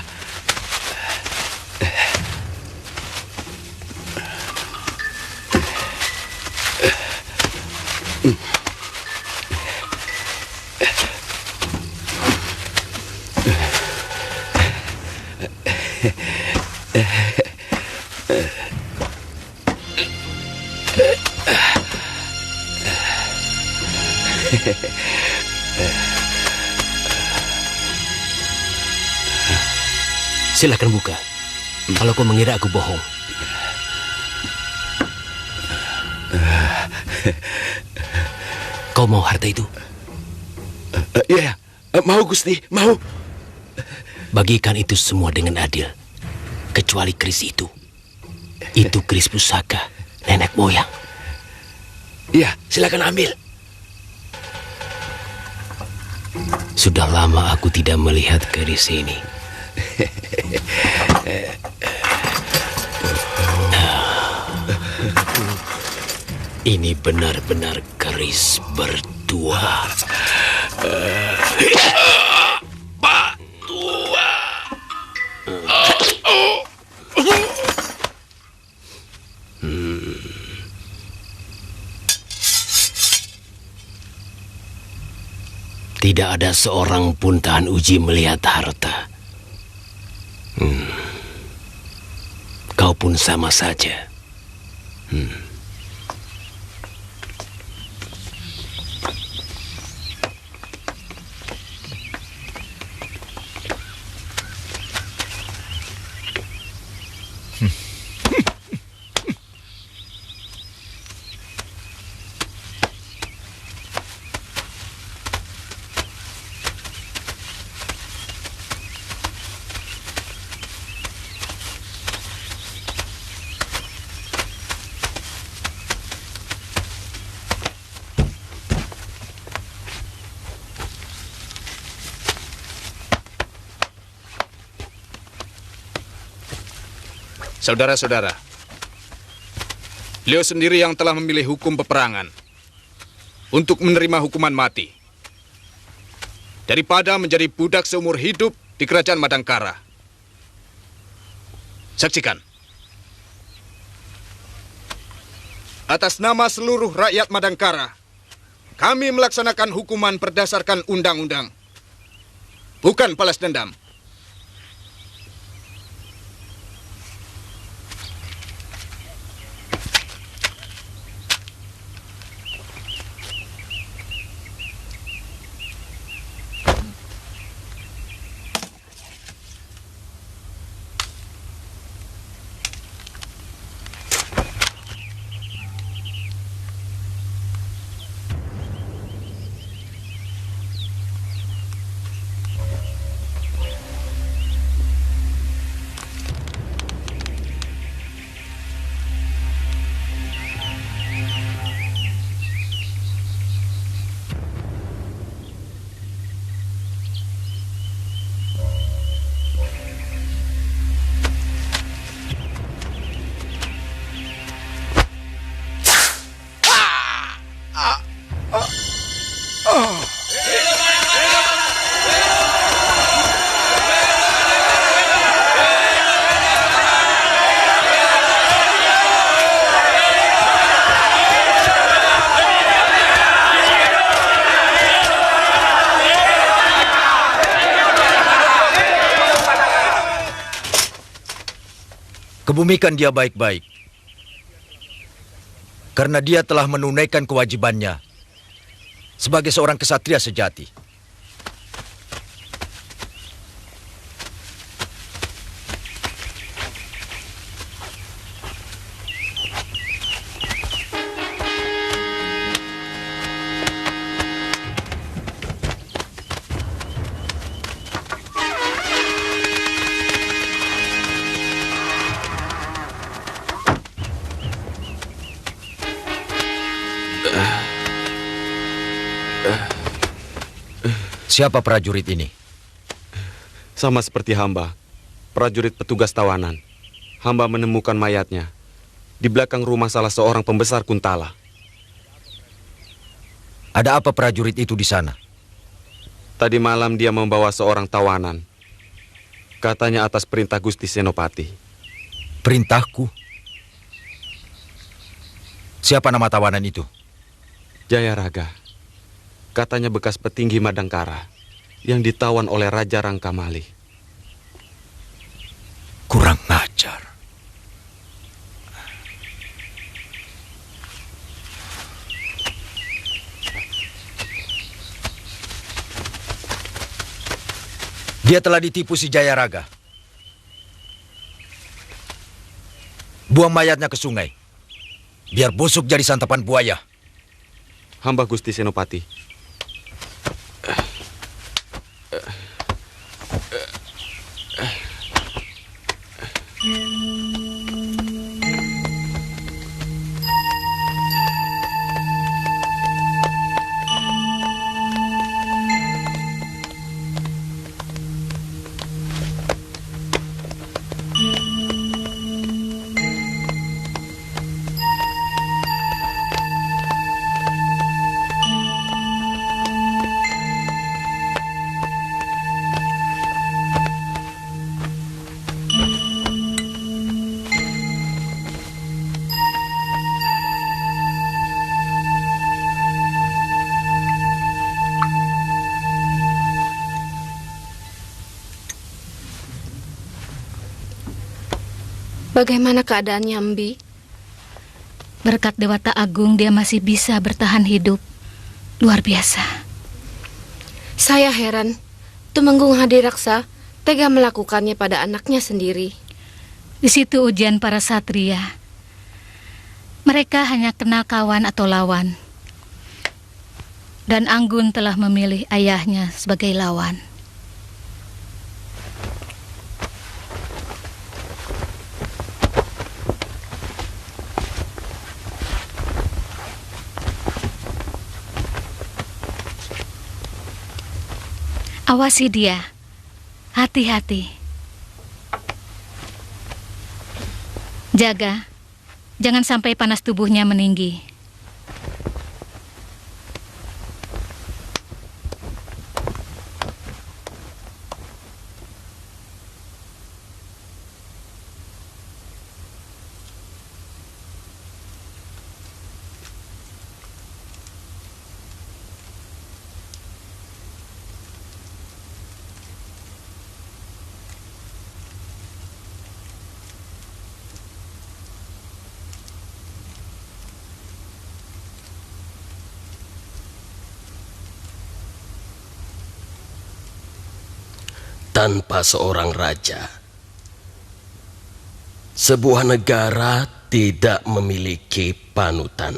Silakan buka. Kalau kau mengira aku bohong. Kau mau harta itu?
Iya, mau Gusti, mau.
Bagikan itu semua dengan adil. Kecuali keris itu. Itu keris pusaka nenek moyang.
Iya, silakan ambil.
Sudah lama aku tidak melihat keris ini. Ini benar-benar keris bertuah.
Pak Tua.
Tidak ada seorang pun tahan uji melihat harta. Kau pun sama saja.
Saudara-saudara, beliau sendiri yang telah memilih hukum peperangan untuk menerima hukuman mati daripada menjadi budak seumur hidup di kerajaan Madangkara. Saksikan. Atas nama seluruh rakyat Madangkara, kami melaksanakan hukuman berdasarkan undang-undang, bukan balas dendam.
Kebumikan dia baik-baik, karena dia telah menunaikan kewajibannya sebagai seorang kesatria sejati. Siapa prajurit ini?
Sama seperti hamba, prajurit petugas tawanan. Hamba menemukan mayatnya di belakang rumah salah seorang pembesar Kuntala.
Ada apa prajurit itu di sana?
Tadi malam dia membawa seorang tawanan. Katanya atas perintah Gusti Senopati.
Perintahku? Siapa nama tawanan itu?
Jayaraga. Katanya bekas petinggi Madangkara yang ditawan oleh Raja Rangkamali.
Kurang ajar. Dia telah ditipu si Jayaraga. Buang mayatnya ke sungai, biar busuk jadi santapan buaya.
Hamba Gusti Senopati.
Bagaimana keadaannya, Mbi?
Berkat Dewata Agung dia masih bisa bertahan hidup. Luar biasa.
Saya heran, Tumenggung Hadiraksa tega melakukannya pada anaknya sendiri.
Di situ ujian para satria. Mereka hanya kenal kawan atau lawan. Dan Anggun telah memilih ayahnya sebagai lawan. Awasi dia. Hati-hati. Jaga, jangan sampai panas tubuhnya meninggi.
Tanpa seorang raja, sebuah negara tidak memiliki panutan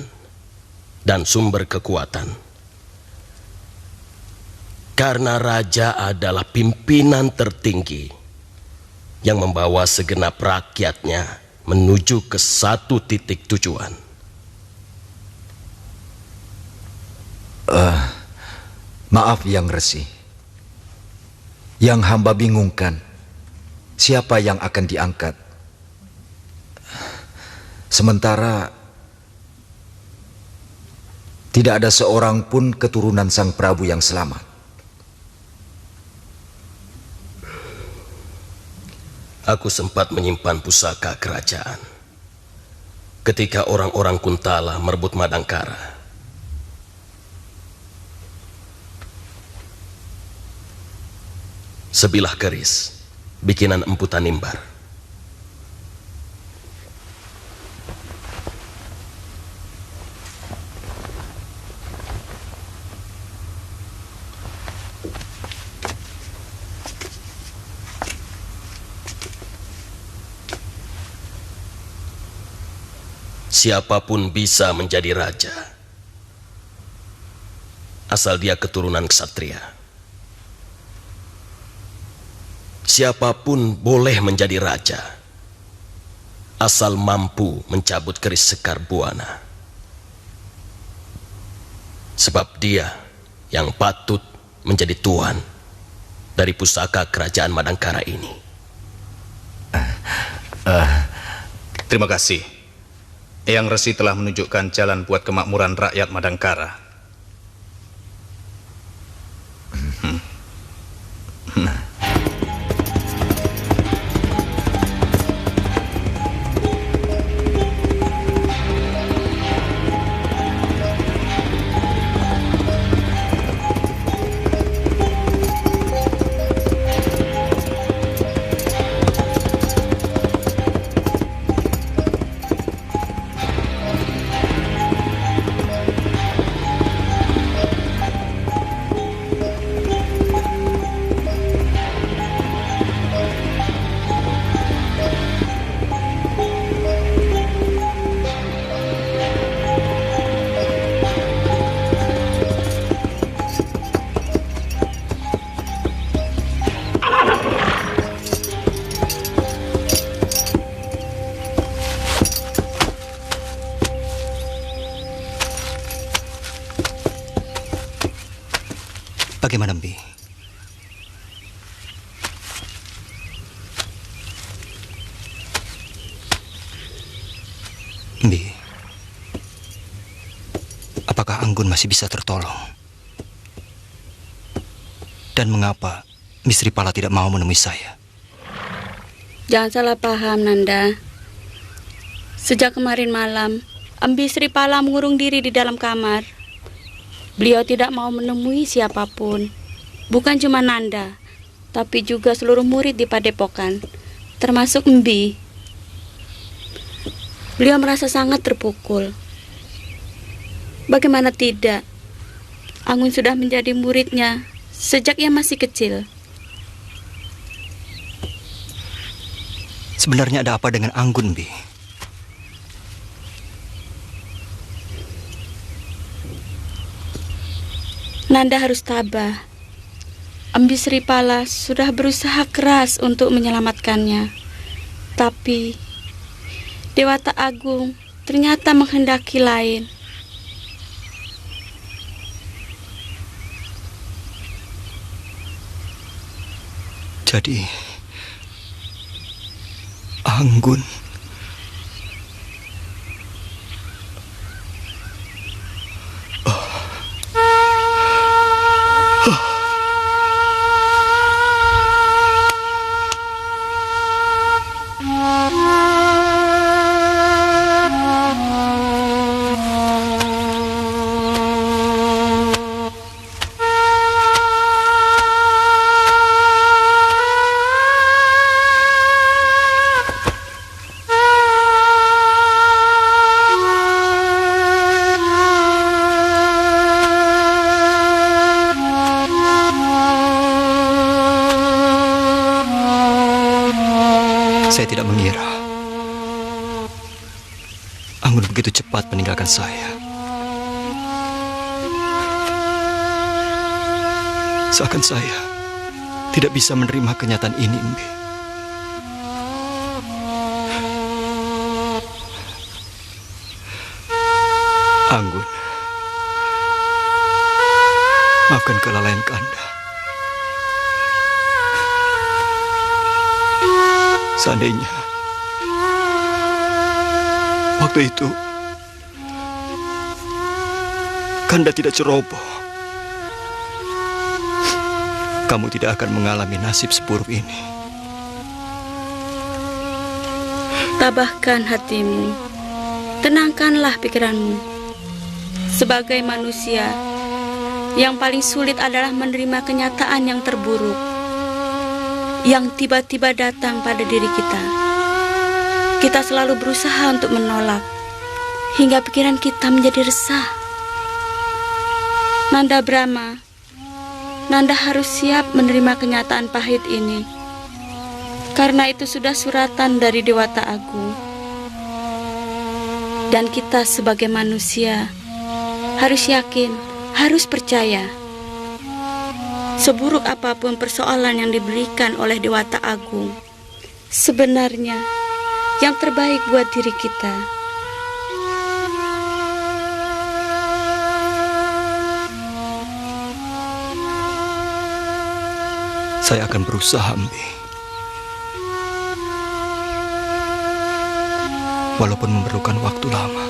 dan sumber kekuatan. Karena raja adalah pimpinan tertinggi yang membawa segenap rakyatnya menuju ke satu titik tujuan.
Maaf Yang Resi. Yang hamba bingungkan, siapa yang akan diangkat? Sementara tidak ada seorang pun keturunan Sang Prabu yang selamat.
Aku sempat menyimpan pusaka kerajaan ketika orang-orang Kuntala merebut Madangkara. Sebilah keris, bikinan Empu Tanimbar. Siapapun bisa menjadi raja, asal dia keturunan ksatria. Siapapun boleh menjadi raja, asal mampu mencabut keris Sekar Buana. Sebab dia yang patut menjadi tuan dari pusaka kerajaan Madangkara ini.
Terima kasih. Eyang Resi telah menunjukkan jalan buat kemakmuran rakyat Madangkara.
Bagaimana, Mbi? Mbi, apakah Anggun masih bisa tertolong? Dan mengapa Mistri Pala tidak mau menemui saya?
Jangan salah paham, Nanda. Sejak kemarin malam, Embi Sri Pala mengurung diri di dalam kamar. Beliau tidak mau menemui siapapun, bukan cuma Nanda, tapi juga seluruh murid di Padepokan, termasuk Embi. Beliau merasa sangat terpukul. Bagaimana tidak? Anggun sudah menjadi muridnya sejak ia masih kecil.
Sebenarnya ada apa dengan Anggun, Mbi?
Nanda harus tabah. Embi Sri Pala sudah berusaha keras untuk menyelamatkannya. Tapi Dewata Agung ternyata menghendaki lain.
Jadi Anggun begitu cepat meninggalkan saya. Seakan saya tidak bisa menerima kenyataan ini, Embi. Anggun, maafkan kelalaian Kanda. Seandainya waktu itu Kanda tidak ceroboh, kamu tidak akan mengalami nasib seburuk ini.
Tabahkan hatimu, tenangkanlah pikiranmu. Sebagai manusia, yang paling sulit adalah menerima kenyataan yang terburuk yang tiba-tiba datang pada diri kita. Kita selalu berusaha untuk menolak hingga pikiran kita menjadi resah. Nanda Brahma, Nanda harus siap menerima kenyataan pahit ini, karena itu sudah suratan dari Dewata Agung. Dan kita sebagai manusia harus yakin, harus percaya. Seburuk apapun persoalan yang diberikan oleh Dewata Agung, sebenarnya yang terbaik buat diri kita.
Saya akan berusaha, Embi. Walaupun memerlukan waktu lama.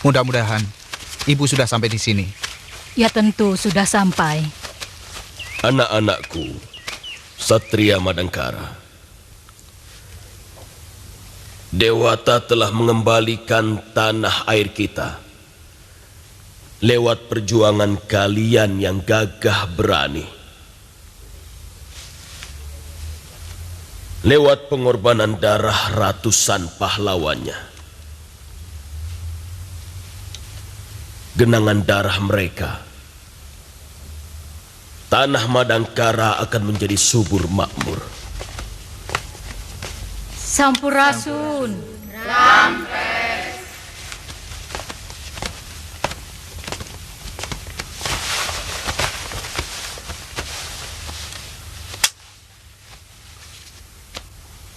Mudah-mudahan Ibu sudah sampai di sini.
Ya tentu sudah sampai.
Anak-anakku, Satria Madangkara, Dewata telah mengembalikan tanah air kita lewat perjuangan kalian yang gagah berani. lewat pengorbanan darah ratusan pahlawannya. Genangan darah mereka, tanah Madangkara akan menjadi subur makmur.
Sampurasun.
Rampes.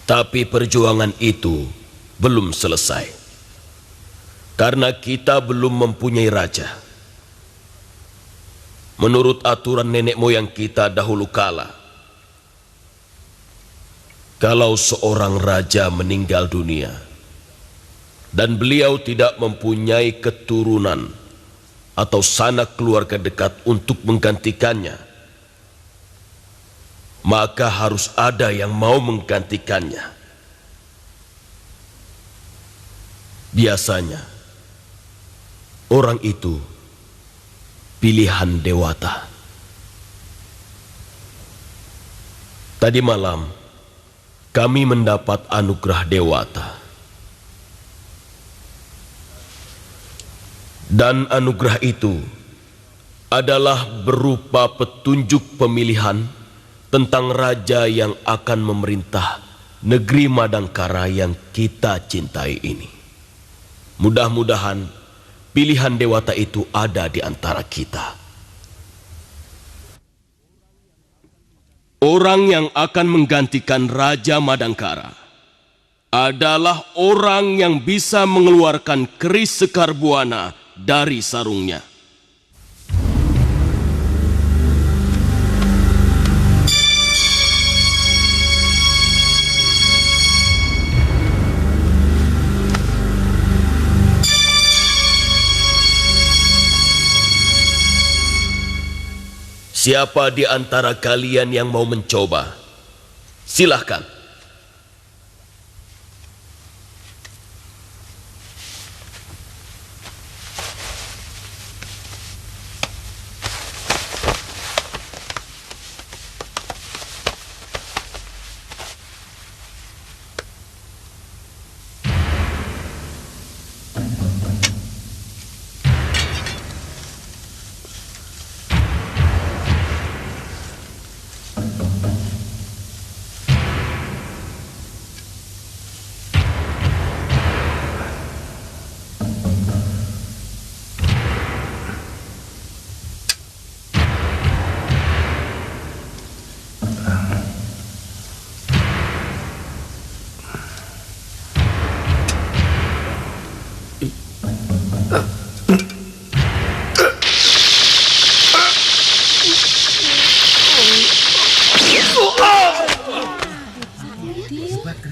Tapi perjuangan itu belum selesai. Karena kita belum mempunyai raja. Menurut aturan nenek moyang kita dahulu kala, kalau seorang raja meninggal dunia dan beliau tidak mempunyai keturunan atau sanak keluarga dekat untuk menggantikannya, maka harus ada yang mau menggantikannya. Biasanya, orang itu pilihan Dewata. Tadi malam, kami mendapat anugerah Dewata. Dan anugerah itu adalah berupa petunjuk pemilihan tentang raja yang akan memerintah negeri Madangkara yang kita cintai ini. Mudah-mudahan pilihan Dewata itu ada di antara kita. Orang yang akan menggantikan Raja Madangkara adalah orang yang bisa mengeluarkan keris Sekar Buana dari sarungnya. Siapa di antara kalian yang mau mencoba? Silahkan.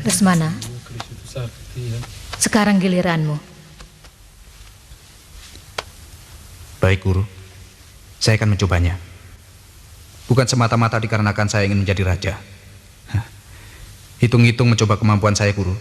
Lesmana, sekarang giliranmu.
Baik, Guru. Saya akan mencobanya. Bukan semata-mata dikarenakan saya ingin menjadi raja. Hitung-hitung mencoba kemampuan saya, Guru.